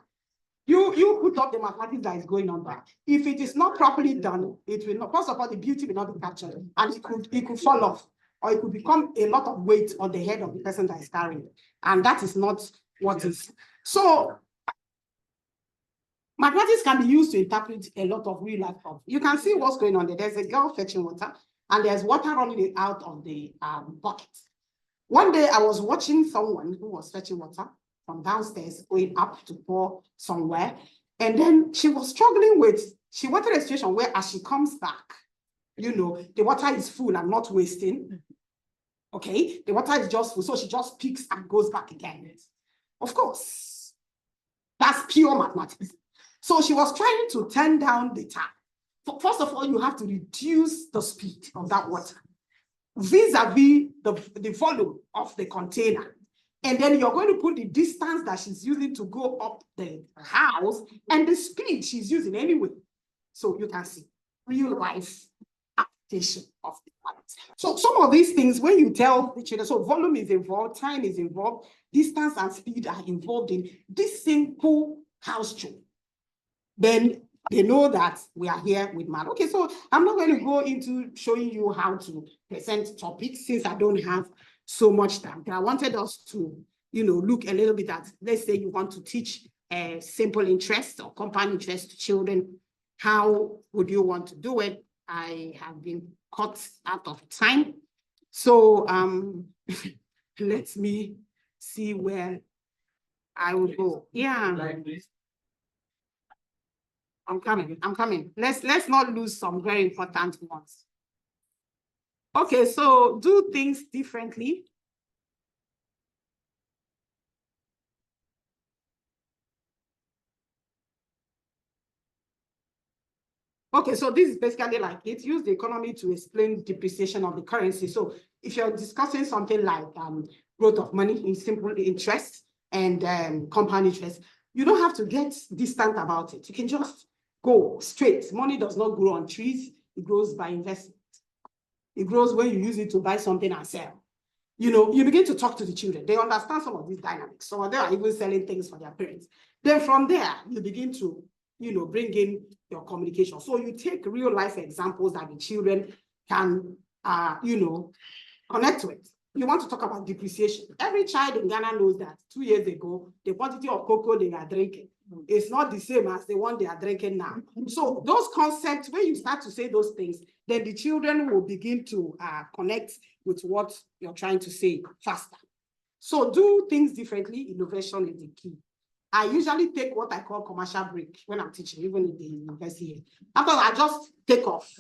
You put up the mathematics that is going on there. If it is not properly done, it will not. First of all, the beauty will not be captured, and it could fall off, or it could become a lot of weight on the head of the person that is carrying it, and that is not what is. So mathematics can be used to interpret a lot of real life problems. You can see what's going on there. There's a girl fetching water, and there's water running out of the bucket. One day I was watching someone who was fetching water from downstairs going up to pour somewhere. And then she was struggling she wanted a situation where as she comes back, the water is full and not wasting. Okay, the water is just full. So she just picks and goes back again. Of course, that's pure mathematics. So she was trying to turn down the tap. First of all, you have to reduce the speed of that water vis-a-vis the volume of the container. And then you're going to put the distance that she's using to go up the house and the speed she's using anyway. So you can see real life application of the mathematics. So some of these things, when you tell the children, so volume is involved, time is involved, distance and speed are involved in this simple house chore, then they know that we are here with math. Okay, so I'm not going to go into showing you how to present topics since I don't have so much time. I wanted us to, look a little bit at, let's say you want to teach a simple interest or compound interest to children. How would you want to do it? I have been cut out of time. So let me see where I will go. Yeah. I'm coming. Let's not lose some very important ones. Okay, so do things differently. Okay, so this is basically like it. Use the economy to explain depreciation of the currency. So if you're discussing something like growth of money in simple interest and compound interest, you don't have to get distant about it. You can just go straight. Money does not grow on trees. It grows by investment. It grows when you use it to buy something and sell. You begin to talk to the children. They understand some of these dynamics. Some of them are even selling things for their parents. Then from there, you begin to, bring in your communication. So you take real life examples that the children can, connect with. You want to talk about depreciation. Every child in Ghana knows that 2 years ago, the quantity of cocoa they are drinking is not the same as the one they are drinking now. So those concepts, when you start to say those things, then the children will begin to connect with what you're trying to say faster. So do things differently. Innovation is the key. I usually take what I call commercial break when I'm teaching, even in the university. After I just take off,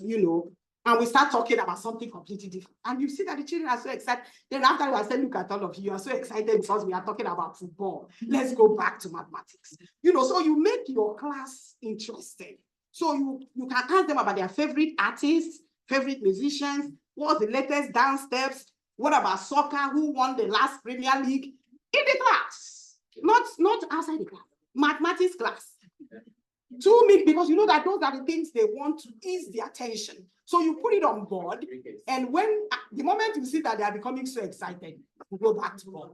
and we start talking about something completely different. And you see that the children are so excited. Then after I said, look at all of you, you are so excited because we are talking about football. Let's go back to mathematics. So you make your class interesting. So you can ask them about their favorite artists, favorite musicians, what's the latest dance steps, what about soccer, who won the last Premier League in the class, not outside the class, mathematics class. 2 minutes, because you know that those are the things they want to ease their attention. So you put it on board, and when the moment you see that they are becoming so excited, you go back to board.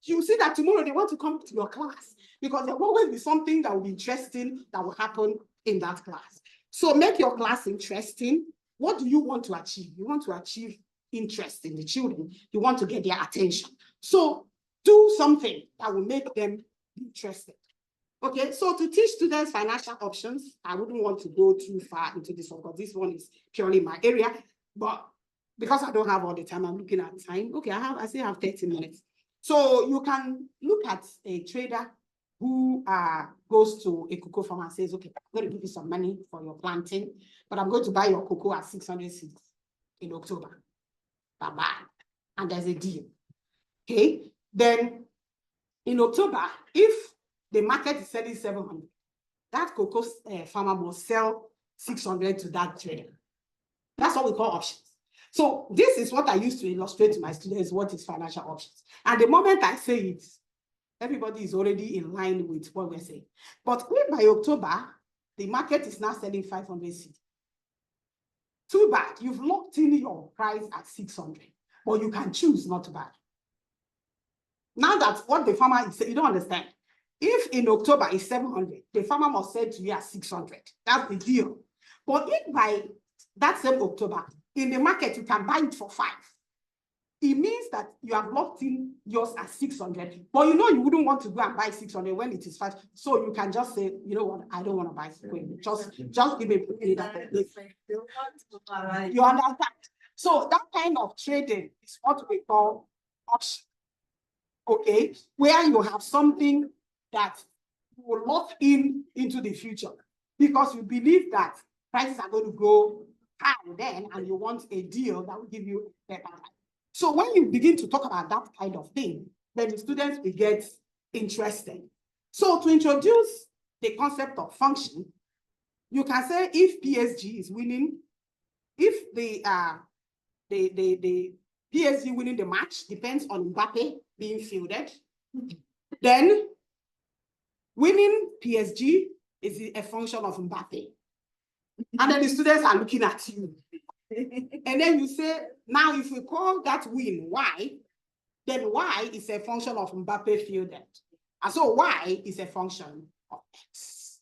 You see that tomorrow they want to come to your class because there will always be something that will be interesting that will happen in that class. So make your class interesting. What do you want to achieve? You want to achieve interest in the children. You want to get their attention. So do something that will make them interested. Okay, so to teach students financial options, I wouldn't want to go too far into this one because this one is purely my area. But because I don't have all the time, I'm looking at time. Okay, I still have 30 minutes. So you can look at a trader who goes to a cocoa farmer and says, okay, I'm going to give you some money for your planting, but I'm going to buy your cocoa at 600 cedis in October. Bye-bye. And there's a deal. Okay, then in October, if the market is selling 700, that cocoa farmer must sell 600 to that trader. That's what we call options. So this is what I used to illustrate to my students what is financial options. And the moment I say it, everybody is already in line with what we're saying. But if by October, the market is now selling 500 cedis, too bad, you've locked in your price at 600, but you can choose not to buy. Now that's what the farmer is saying, you don't understand. If in October is 700, the farmer must sell to you at 600. That's the deal. But if by that same October, in the market, you can buy it for 5, it means that you have locked in yours at 600. But you wouldn't want to go and buy 600 when it is 5. So you can just say, you know what, I don't want to buy 600. Just give me that. You understand? So that kind of trading is what we call option. Okay, where you have something that you will lock into the future because you believe that prices are going to go high then, and you want a deal that will give you better price. So when you begin to talk about that kind of thing, then the students will get interested. So to introduce the concept of function, you can say if PSG is winning, if the PSG winning the match depends on Mbappe being fielded, then winning PSG is a function of Mbappe. And then the students are looking at you. And then you say, now if we call that win Y, then Y is a function of Mbappe fielded. And so Y is a function of X.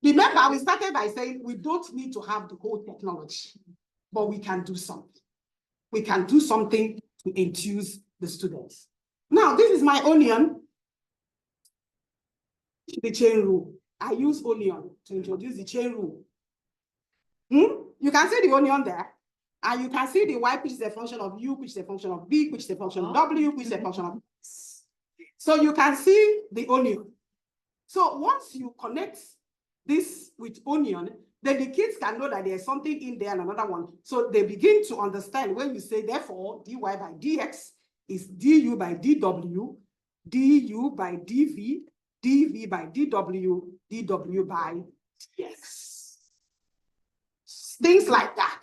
Remember, we started by saying we don't need to have the whole technology, but we can do something. We can do something to enthuse the students. Now, this is my onion. The chain rule. I use onion to introduce the chain rule. You can see the onion there, and you can see the Y, which is a function of U, which is a function of B, which is a function of W, which is a function of X. So you can see the onion. So once you connect this with onion, then the kids can know that there's something in there and another one. So they begin to understand when you say, therefore, dy by dx is du by dw, du by dv, dv by dw, dw by dx. Things like that.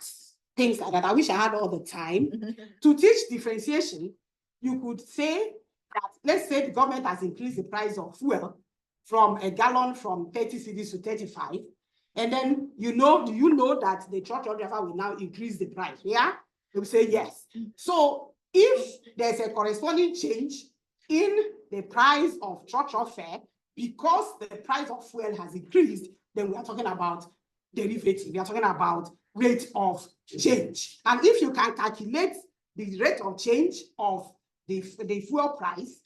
Things like that. I wish I had all the time. To teach differentiation, you could say that, let's say the government has increased the price of fuel from a gallon from 30 cedis to 35. And then, do you know that the truck driver will now increase the price? Yeah? They will say yes. So if there's a corresponding change in the price of truck fare because the price of fuel has increased, then we are talking about derivative. We are talking about rate of change. And if you can calculate the rate of change of the fuel price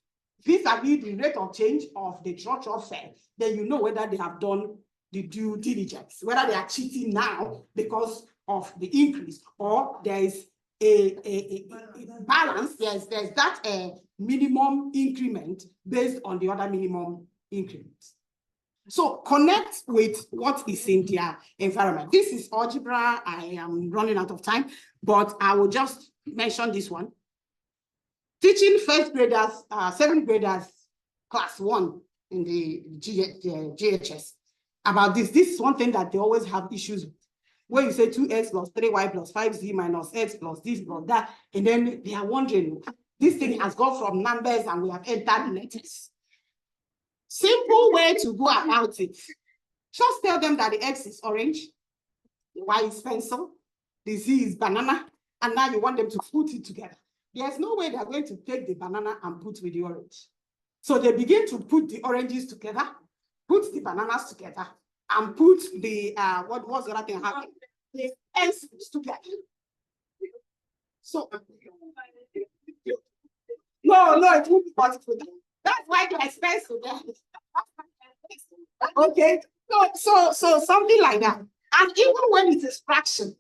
vis-a-vis the rate of change of the truck fare, then you know whether they have done the due diligence, whether they are cheating now because of the increase, or there is a balance, there's that minimum increment based on the other minimum increment. So connect with what is in their environment. This is algebra. I am running out of time, but I will just mention this one. Teaching first graders, seventh graders, class 1 in the GHS about this. This is one thing that they always have issues with. Where you say 2x plus 3y plus 5z minus x plus this plus that, and then they are wondering, this thing has gone from numbers and we have entered letters. Simple way to go about it. Just tell them that the X is orange, the Y is pencil, the Z is banana, and now you want them to put it together. There's no way they're going to take the banana and put with the orange. So they begin to put the oranges together, put the bananas together, and put the, what was the other thing happening? The X's together. So, no, it won't be possible. That's why they're expensive. Okay, so something like that. And even when it is fraction,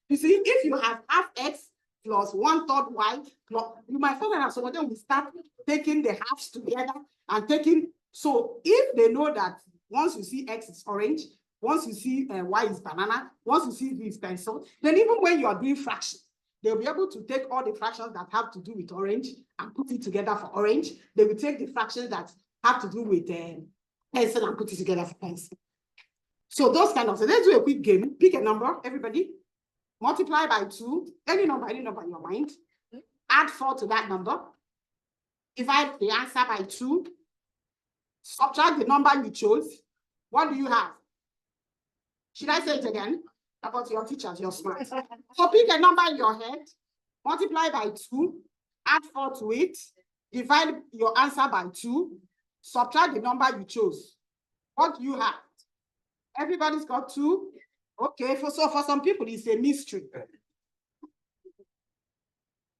you see, if you have half x plus 1/3 y, plus, you might find that some of them will start taking the halves together and taking. So if they know that once you see x is orange, once you see y is banana, once you see v is pencil, then even when you are doing fractions, they'll be able to take all the fractions that have to do with orange and put it together for orange. They will take the fractions that have to do with pencil and put it together for pencil. So those kind of things. Let's do a quick game. Pick a number, everybody. Multiply by 2. Any number in your mind. Add 4 to that number. Divide the answer by 2. Subtract the number you chose. What do you have? Should I say it again? About your teachers, you're smart. So pick a number in your head, multiply by 2, add 4 to it, divide your answer by 2, subtract the number you chose. What do you have? Everybody's got 2. Okay, so for some people, it's a mystery.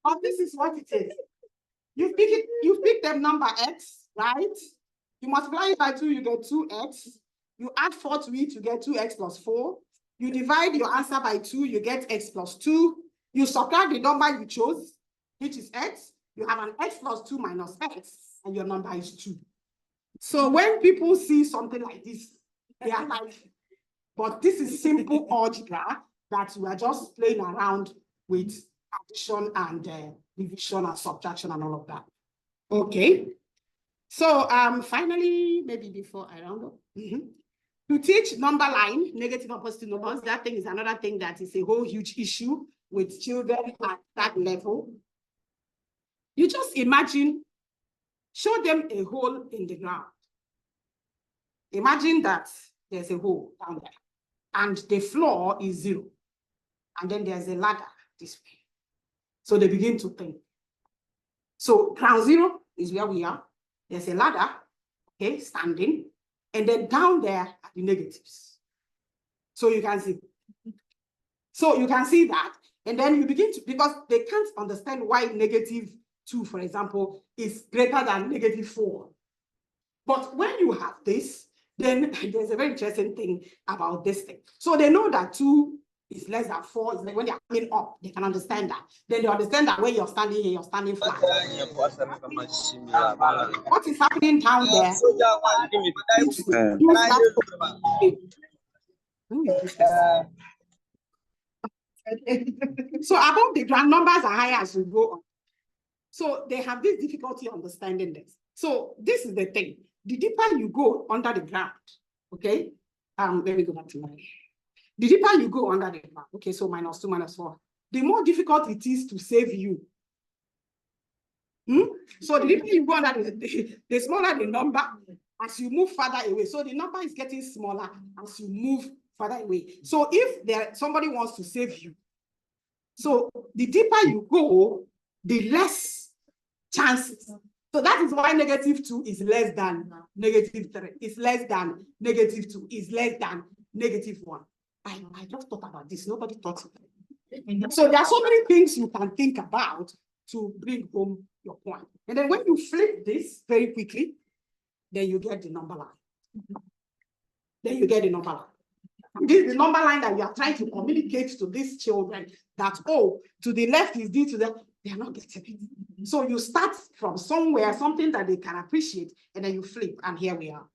But this is what it is. You pick the number x, right? You multiply it by 2, you get 2x. You add 4 to it, you get 2x plus 4. You divide your answer by 2, you get x plus 2. You subtract the number you chose, which is x. You have an x plus 2 minus x, and your number is 2. So when people see something like this, they are like, but this is simple algebra that we are just playing around with addition and division and subtraction and all of that. Okay. So finally, maybe before I round up, to teach number line, negative and positive numbers, that thing is another thing that is a whole huge issue with children at that level. You just imagine, show them a hole in the ground. Imagine that there's a hole down there and the floor is 0. And then there's a ladder this way. So they begin to think. So ground 0 is where we are. There's a ladder, okay, standing. And then down there are the negatives. So you can see. So you can see that. And then you begin to, because they can't understand why -2, for example, is greater than -4. But when you have this, then there's a very interesting thing about this thing. So they know that 2 is less than 4. It's like when they're coming up, they can understand that. Then they understand that when you're standing here, you're standing flat. What is happening down there? So above the ground, numbers are higher as you go on. So they have this difficulty understanding this. So this is the thing. The deeper you go under the ground, okay? Let me go back to mine. The deeper you go under the ground, okay, so -2, -4, the more difficult it is to save you. So the deeper you go under the smaller the number as you move further away. So the number is getting smaller as you move further away. So if somebody wants to save you, so the deeper you go, the less chances. So that is why -2 is less than -3. It's less than -2. It's less than -1. I just thought about this. Nobody thought about it. So there are so many things you can think about to bring home your point. And then when you flip this very quickly, then you get the number line. Then you get the number line. This is the number line that you are trying to communicate to these children that, oh, to the left is this, to the, they are not getting it. So you start from somewhere, something that they can appreciate, and then you flip, and here we are.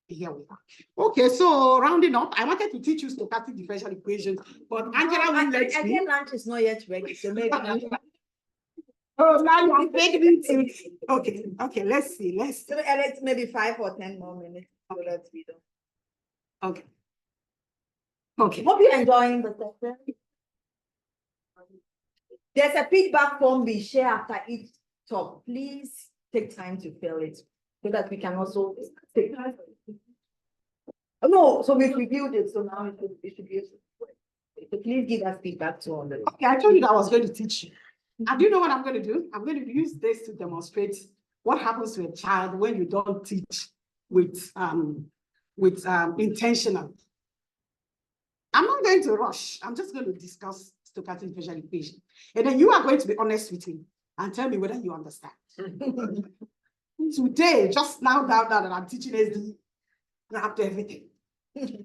Here we are. Okay, so rounding up, I wanted to teach you stochastic differential equations, but Angela won't let me. Again, lunch is not yet ready, so maybe. Oh, now you are making it. Okay, let's see. So let's maybe 5 or 10 more minutes. So let's be done. Okay. Hope you're enjoying the session. There's a feedback form we share after each talk. Please take time to fill it so that we can also take time. No, so we've reviewed it, so now it should be. So please give us feedback to all the. Okay, I told you that I was going to teach you. And do you know what I'm going to do? I'm going to use this to demonstrate what happens to a child when you don't teach with intentional. I'm not going to rush. I'm just going to discuss stochastic differential equation. And then you are going to be honest with me and tell me whether you understand. Today, just now that I'm teaching SD, grabbed everything.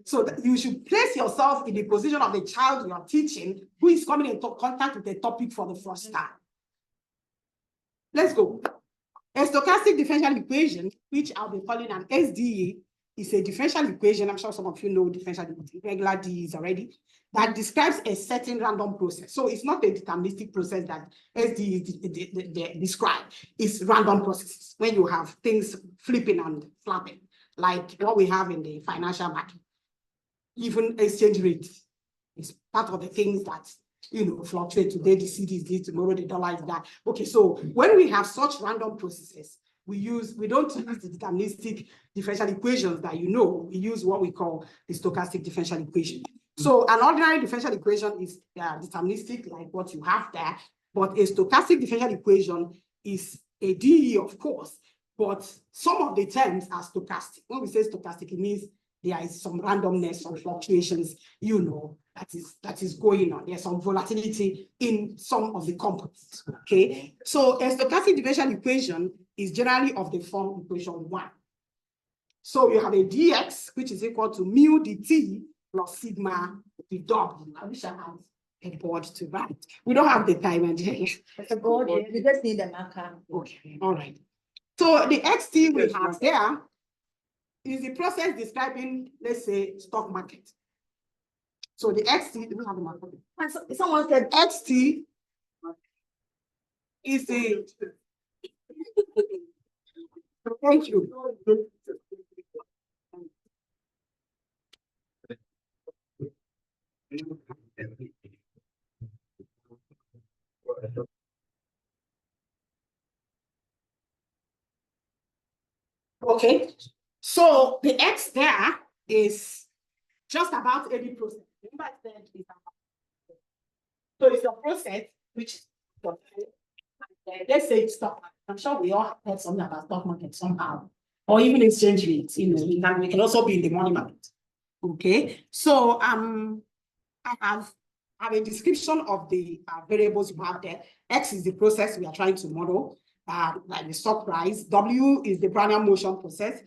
So that you should place yourself in the position of the child you are teaching who is coming into contact with the topic for the first time. Let's go. A stochastic differential equation, which I'll be calling an SDE, is a differential equation. I'm sure some of you know differential regular D's already, that describes a certain random process. So it's not a deterministic process that SDE describe. It's random processes when you have things flipping and flapping, like what we have in the financial market. Even exchange rate is part of the things that, you know, fluctuate. Today the CD is this, tomorrow the dollar is that. Okay, so when we have such random processes, we don't use the deterministic differential equations that you know. We use what we call the stochastic differential equation. So an ordinary differential equation is deterministic, like what you have there, but a stochastic differential equation is a DE, of course, but some of the terms are stochastic. When we say stochastic, it means there is some randomness, some fluctuations, you know, that is going on. There's some volatility in some of the components, okay? So a stochastic differential equation is generally of the form equation 1. So you have a dx, which is equal to mu dt plus sigma the W. I wish I had a board to write. We don't have the time and There's a board here. We just need a marker. Okay, all right. So the xt we have there is the process describing, let's say, stock market. So the xt, do we have the marker? Someone said xt is the thank you. Okay, so the X there is just about any process. Remember I said it's about. So it's a process which, let's say it's stock market. I'm sure we all heard something about stock market somehow, or even exchange rates. You know, we can also be in the money market. Okay, so I have a description of the variables you have there. X is the process we are trying to model. Like the stock price. W is the Brownian motion process.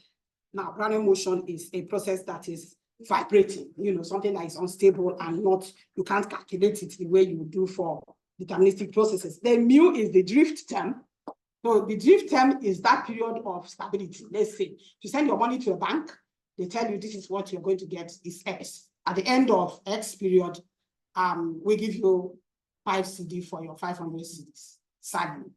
Now, Brownian motion is a process that is vibrating, you know, something that is unstable and not, you can't calculate it the way you do for deterministic processes. Then mu is the drift term. So the drift term is that period of stability. Let's say, if you send your money to a bank, they tell you this is what you're going to get is X. At the end of X period, we give you 5 CD for your 500 CDs, sadly.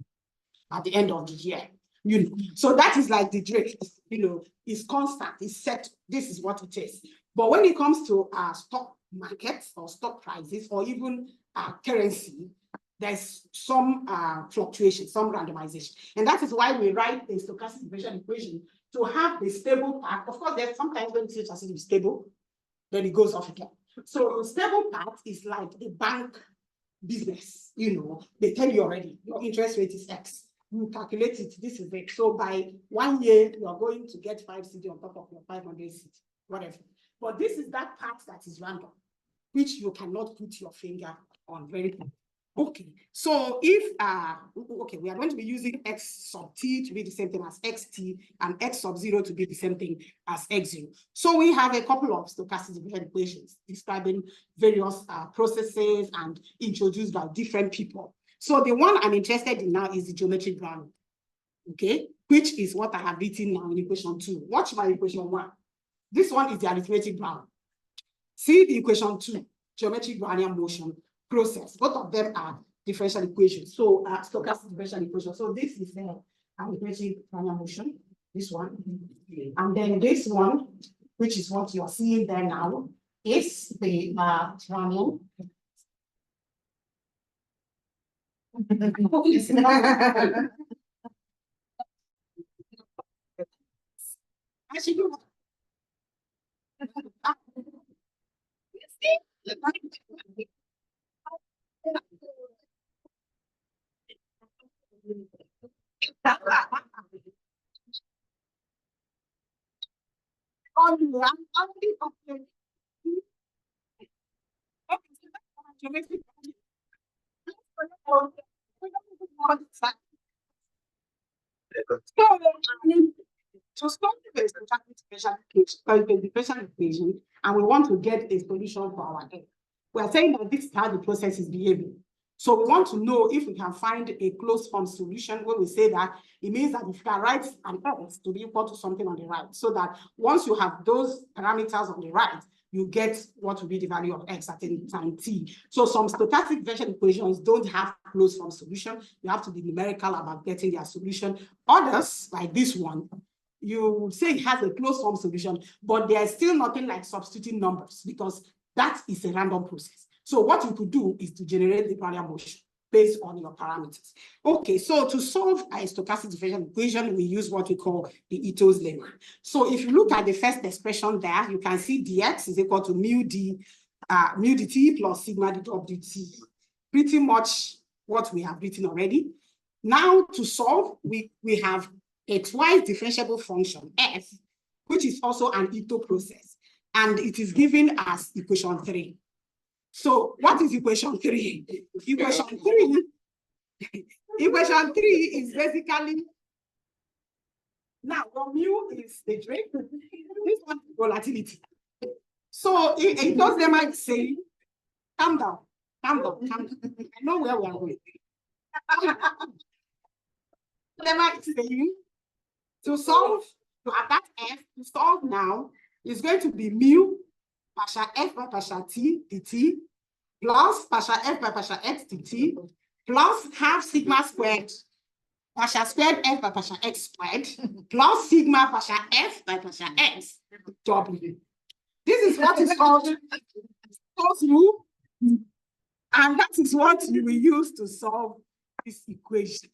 At the end of the year, you know, so that is like the drift, you know, it's constant, it's set, this is what it is. But when it comes to stock markets or stock prices or even currency, there's some fluctuation, some randomization, and that is why we write the stochastic differential equation to have the stable part. Of course, there's sometimes when it is stable, then it goes off again. So the stable part is like the bank business, you know, they tell you already your interest rate is X. You calculate it, this is it. So by 1 year, you are going to get 5 CD on top of your 500 CD, whatever. But this is that part that is random, which you cannot put your finger on very quickly. Okay, so if okay, we are going to be using x sub t to be the same thing as xt and x sub 0 to be the same thing as x0. So we have a couple of stochastic differential equations describing various processes and introduced by different people. So the one I'm interested in now is the geometric Brownian, okay, which is what I have written now in equation 2. Watch my equation 1. This one is the arithmetic Brownian. See the equation 2, geometric Brownian motion process. Both of them are differential equations. So stochastic differential equation. So this is the arithmetic Brownian motion, this one. And then this one, which is what you are seeing there now, is the Brownian. So solve the differential equation, and we want to get a solution for our x. We are saying that this is how the process is behaving. So we want to know if we can find a closed form solution. When we say that, it means that if you can write an x to be equal to something on the right, so that once you have those parameters on the right, you get what will be the value of x at any time t. So some stochastic differential equations don't have closed form solution. You have to be numerical about getting their solution. Others, like this one, you say it has a closed form solution, but there's still nothing like substituting numbers because that is a random process. So what you could do is to generate the Brownian motion based on your parameters. Okay, so to solve a stochastic differential equation, we use what we call the Ito's lemma. So if you look at the first expression there, you can see dx is equal to mu dt plus sigma d of dt. Pretty much what we have written already. Now to solve, we have a twice differentiable function f, which is also an Ito process, and it is given as equation 3. So what is equation 3? Equation 3 is basically, now mu is the drink, this one is volatility. So it does them like say, calm down. I know where we are going. Lemma is saying to solve, to add that f, to solve now, is going to be mu partial f by partial t dt plus partial f by partial x dt plus half sigma squared partial squared f by partial x squared plus sigma partial f by partial x w. This is what is called closed loop, and that is what you will use to solve this equation.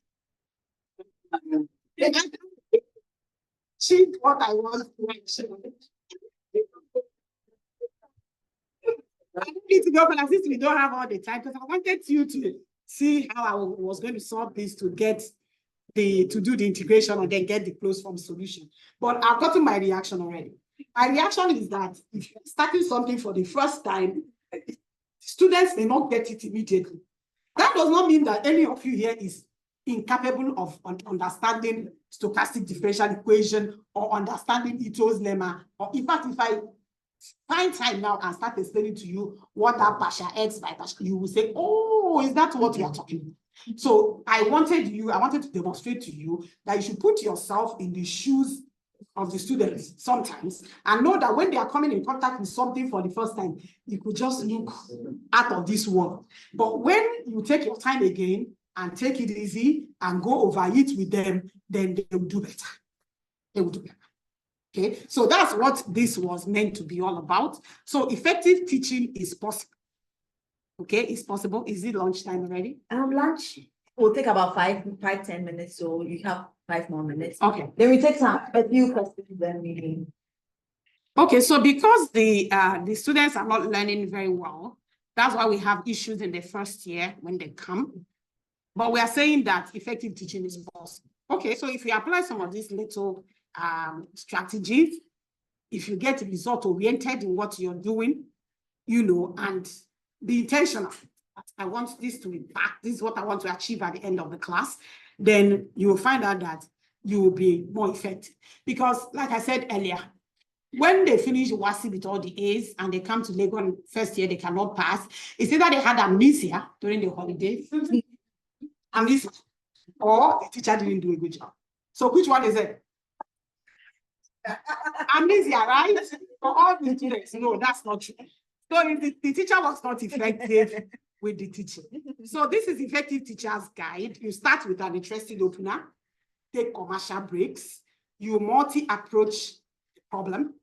Cheat what I want to mention. I don't need to go, but since we don't have all the time, because I wanted you to see how I was going to solve this to get to do the integration and then get the closed form solution. But I've gotten my reaction already. My reaction is that if you're starting something for the first time, students may not get it immediately. That does not mean that any of you here is incapable of understanding stochastic differential equation or understanding Ito's lemma. Or in fact, if I find time now and start explaining to you what that partial x by partial, you will say, oh, is that what we are talking about? So I wanted to demonstrate to you that you should put yourself in the shoes of the students sometimes and know that when they are coming in contact with something for the first time, it could just look out of this world. But when you take your time again and take it easy and go over it with them, then they will do better. They will do better. Okay, so that's what this was meant to be all about. So effective teaching is possible. Okay, it's possible. Is it lunchtime already? Lunch will take about 10 minutes, so you have 5 more minutes. Okay. Then we take a few questions, then we. Okay, so because the students are not learning very well, that's why we have issues in the first year when they come. But we are saying that effective teaching is possible. Okay, so if you apply some of these little strategies, if you get result oriented in what you're doing, you know, and be intentional I want this to impact, this is what I want to achieve at the end of the class, then you will find out that you will be more effective. Because like I said earlier, when they finish WASI with all the A's and they come to Legon first year, they cannot pass. It's either they had amnesia during the holidays, amnesia, or the teacher didn't do a good job. So which one is it? Amnesia, right? For all the students, no, that's not true. So if the teacher was not effective with the teaching. So this is Effective Teacher's Guide. You start with an interesting opener, take commercial breaks, you multi-approach the problem.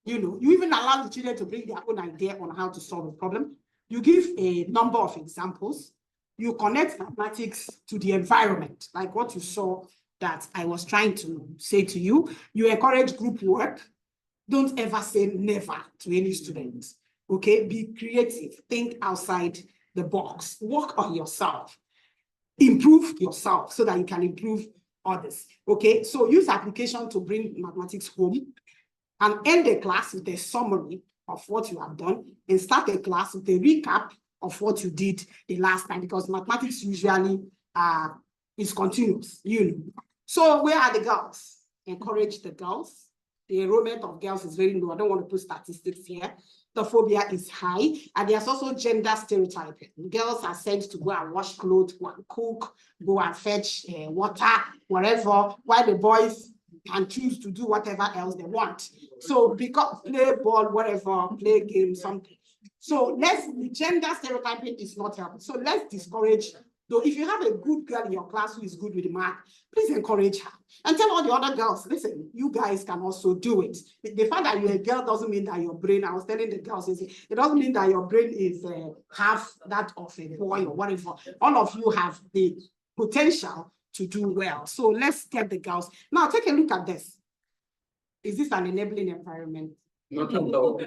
You even allow the children to bring their own idea on how to solve a problem. You give a number of examples. You connect mathematics to the environment, like what you saw that I was trying to say to you. You encourage group work. Don't ever say never to any student. Okay, be creative, think outside the box, work on yourself, improve yourself so that you can improve others. Okay, so use application to bring mathematics home and end the class with a summary of what you have done and start the class with a recap of what you did the last time, because mathematics usually is continuous, So where are the girls? Encourage the girls. The enrollment of girls is very low. I don't want to put statistics here. The phobia is high, and there's also gender stereotyping. Girls are sent to go and wash clothes, go and cook, go and fetch water, whatever, while the boys can choose to do whatever else they want. So because play ball, whatever, play game, something. So the gender stereotyping is not helping. So let's discourage. Though if you have a good girl in your class who is good with math, please encourage her and tell all the other girls, listen, you guys can also do it. The fact that you're a girl doesn't mean that your brain, I was telling the girls, it doesn't mean that your brain is half that of a boy or whatever. All of you have the potential to do well. So let's get the girls. Now take a look at this. Is this an enabling environment? Not at all.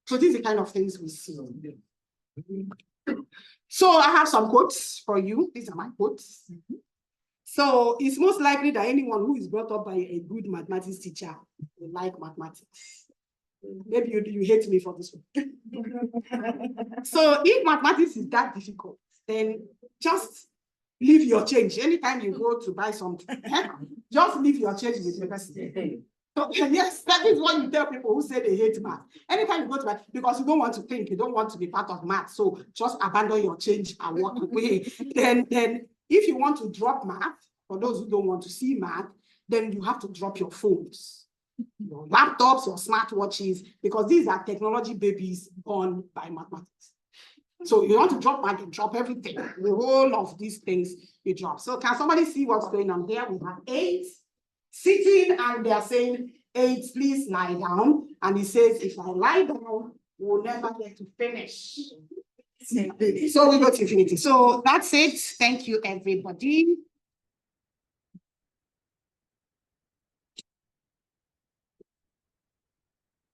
So these are the kind of things we see. So I have some quotes for you. These are my quotes. So it's most likely that anyone who is brought up by a good mathematics teacher will like mathematics. Maybe you hate me for this one. So if mathematics is that difficult, then just leave your change. Anytime you go to buy something, just leave your change with the person. So yes, that is what you tell people who say they hate math. Anytime you go to math, because you don't want to think, you don't want to be part of math, so just abandon your change and walk away. Then if you want to drop math, for those who don't want to see math, then you have to drop your phones, your laptops, your smartwatches, because these are technology babies born by mathematics. So you want to drop math, you drop everything. The whole of these things you drop. So can somebody see what's going on here? We have 8 sitting, and they are saying, 8, please lie down. And he says, if I lie down, we'll never get to finish. So we go to infinity. So that's it. Thank you, everybody.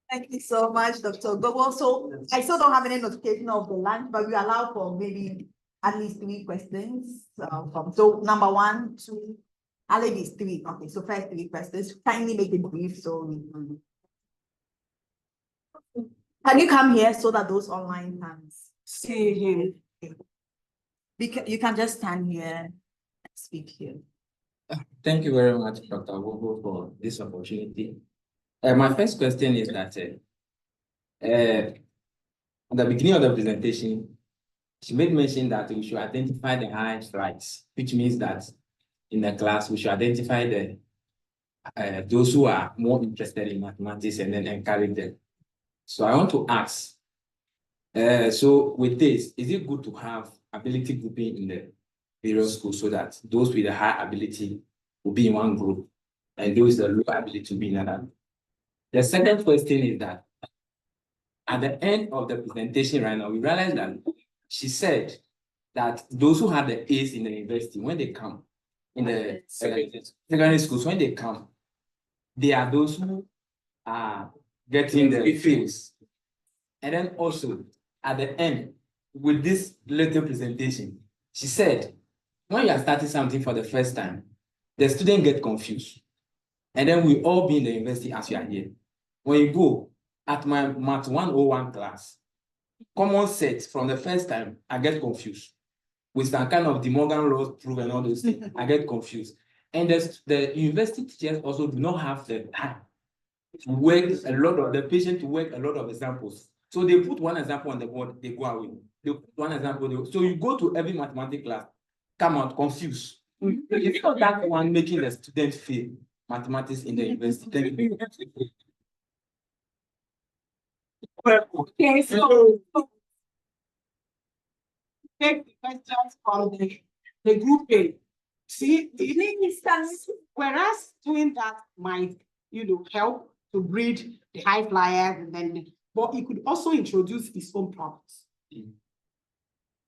Thank you so much, Dr. Gobo. So I still don't have any notification of the lunch, but we allow for maybe at least 3 questions. So number 1, 2, at least 3. Okay, so first 3 questions. Kindly make it brief. So can you come here so that those online can See him. you can just stand here and speak here. Thank you very much, Dr. Gogo, for this opportunity. My first question is that at the beginning of the presentation, she made mention that we should identify the highest rights, which means that in the class we should identify the those who are more interested in mathematics and then encourage them. So I want to ask, so with this, is it good to have ability grouping in the various schools so that those with a high ability will be in one group and those with a low ability will be in another? The second question is that at the end of the presentation right now, we realized that she said that those who have the A's in the university, when they come in the secondary schools, when they come, they are those who are getting the fields. And then also at the end, with this little presentation, she said, when you are starting something for the first time, the student get confused. And then we all be in the university as you are here. When you go at my Math 101 class, common set from the first time, I get confused. With some kind of the Morgan laws proof and all those things, I get confused. And the university teachers also do not have the time to work a lot of the patient to work a lot of examples. So they put one example on the board, they go away. They put one example, so you go to every mathematics class, come out confused. It's not that one making the student fail mathematics in the university. Okay, so take the questions from the group A. See, whereas doing that might, help to breed the high flyers, and then, but it could also introduce its own problems.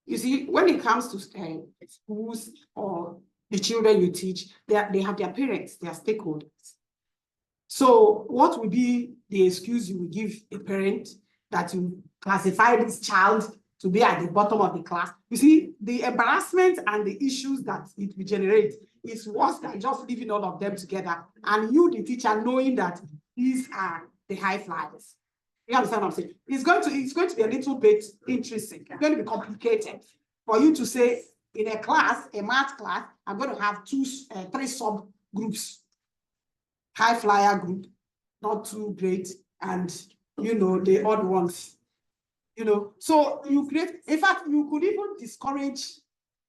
You see, when it comes to schools or the children you teach, they have their parents, their stakeholders. So what would be the excuse you will give a parent that you classify this child to be at the bottom of the class? You see, the embarrassment and the issues that it will generate is worse than just leaving all of them together. And you, the teacher, knowing that these are the high flyers. You understand what I'm saying? It's going to be a little bit intrinsic. It's going to be complicated for you to say in a class, a math class, I'm going to have three subgroups. High flyer group, not too great, and the odd ones. So you create, in fact, you could even discourage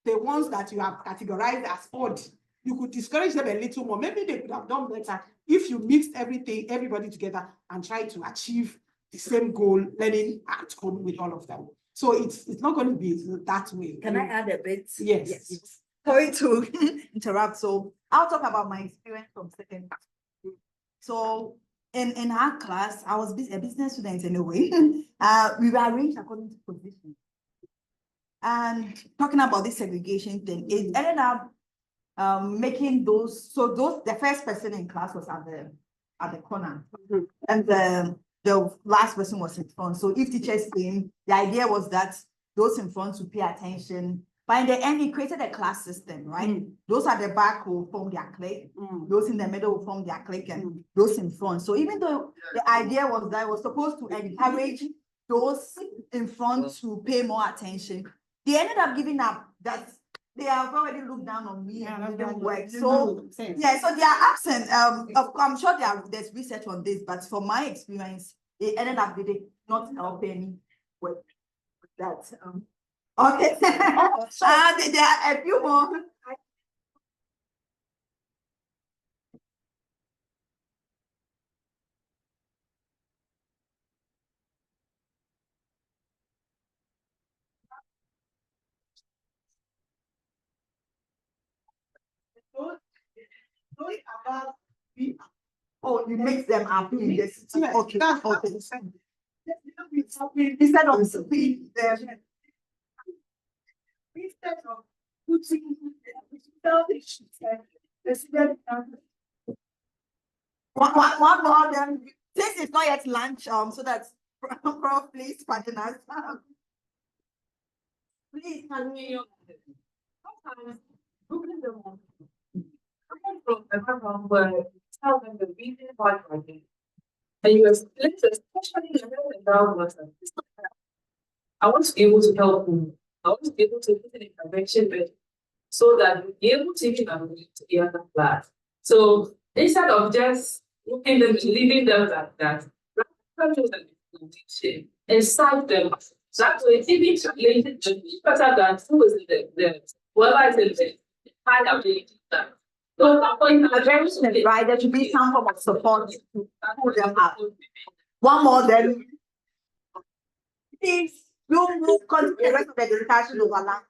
the ones that you have categorized as odd. You could discourage them a little more. Maybe they could have done better if you mixed everybody together and try to achieve the same goal, learning outcome with all of them. So it's not going to be that way. Can I add a bit? Yes. Sorry to interrupt. So I'll talk about my experience from second class. So in our class, I was a business student anyway. We were arranged according to position. And talking about this segregation thing, it ended up making the first person in class was at the corner. And the last person was in front. So if teachers came, the idea was that those in front would pay attention. But in the end, he created a class system, right? Those at the back will form their clique, those in the middle will form their clique, and those in front. So even though the idea was that it was supposed to encourage those in front to pay more attention, they ended up giving up. That they have already looked down on me and didn't work. So yeah, so they are absent. I'm sure there's research on this, but from my experience, it ended up not helping with that. Okay. There are a few more. Oh, you mix them up. Yes. Okay. Okay. Instead of speed them. Instead of putting one more then, since it's not yet lunch, so that's Prof, please partners. Please can we sometimes Googling them from the background where tell them the reason why writing. And you explain to especially the about what I want to be able to help you. I want to be able to put an intervention ready so that you'll be able to even to the other class. So instead of just looking them, leaving them like that, inside them. So actually, it's even related to better than who is the whoever is in the high ability. So right, there should be some form of support to pull them up. One more then. Please, you continue the rest of the discussion overlap.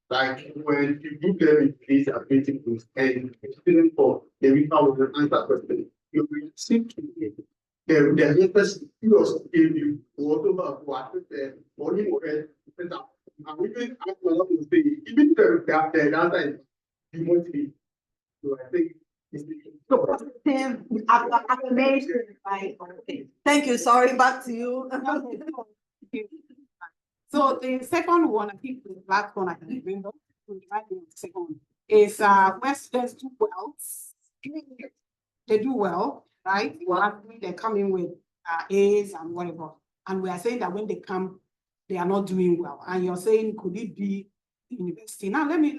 Like when you give them in place ability to and student for the result of the answer question, you will seem to the interest you also give you whatever what the money or and even I will say even the answer is demotivated. So I think Thank you. Sorry, back to you. So the second one, I think the last one I can remember, the second one, is where students do well. They do well, right? Well, they're coming with A's and whatever. And we are saying that when they come, they are not doing well. And you're saying, could it be university? Now, let me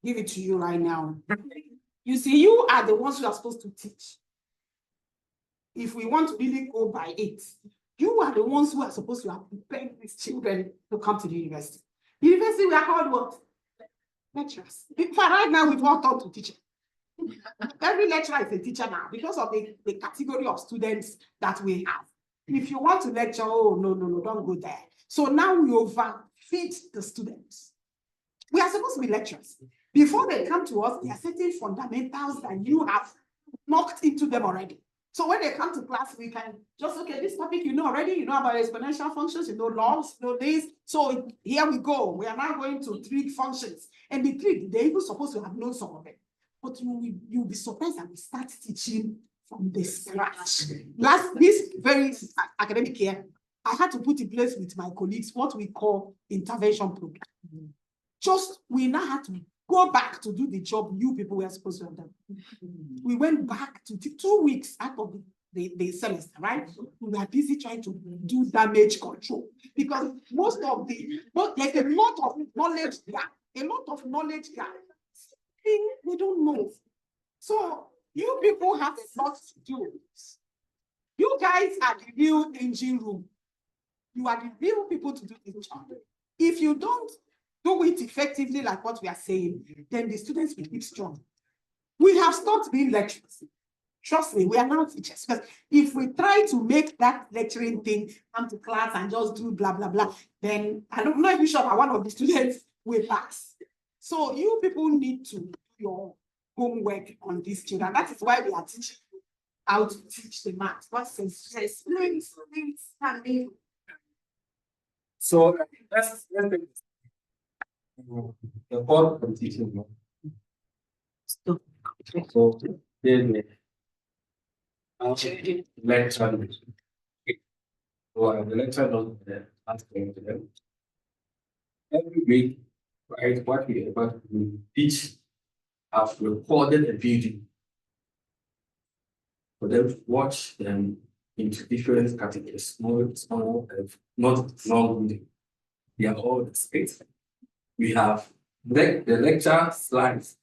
give it to you right now. You see, you are the ones who are supposed to teach. If we want to really go by it, you are the ones who are supposed to have prepared these children to come to the university. University, we are called what? Lecturers. For right now, we've all taught to teach. Every lecturer is a teacher now because of the category of students that we have. If you want to lecture, oh, no, don't go there. So now we overfeed the students. We are supposed to be lecturers. Before they come to us, there are certain fundamentals that you have knocked into them already. So when they come to class, we can just, okay, this topic you know already, you know about exponential functions, you know logs, you know this. So here we go. We are now going to treat functions. And the treat, they're even supposed to have known some of it. But you'll be surprised that we start teaching from the scratch. This very academic year, I had to put in place with my colleagues what we call intervention program. Just, we now had to go back to do the job you people were supposed to have done. We went back to 2 weeks out of the semester, right? We were busy trying to do damage control because there's a lot of knowledge there. We don't know. So you people have a lot to do. You guys are the real engine room. You are the real people to do this job. If you don't do it effectively like what we are saying, then the students will keep strong. We have stopped being lecturers. Trust me, we are now teachers. Because if we try to make that lecturing thing come to class and just do blah, blah, blah, then I'm not even sure that one of the students will pass. So you people need to do your homework on these children. That is why we are teaching you how to teach the math. What's the stress? So let's take this. The fourth competition. So then lecture. So the lecture doesn't ask them to them. Every week, right, what we are about to teach, have recorded a video for them to watch them into different categories, small, not long video. They are all the space. We have the lecture slides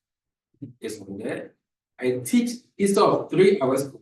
is on there. I teach instead of 3 hours per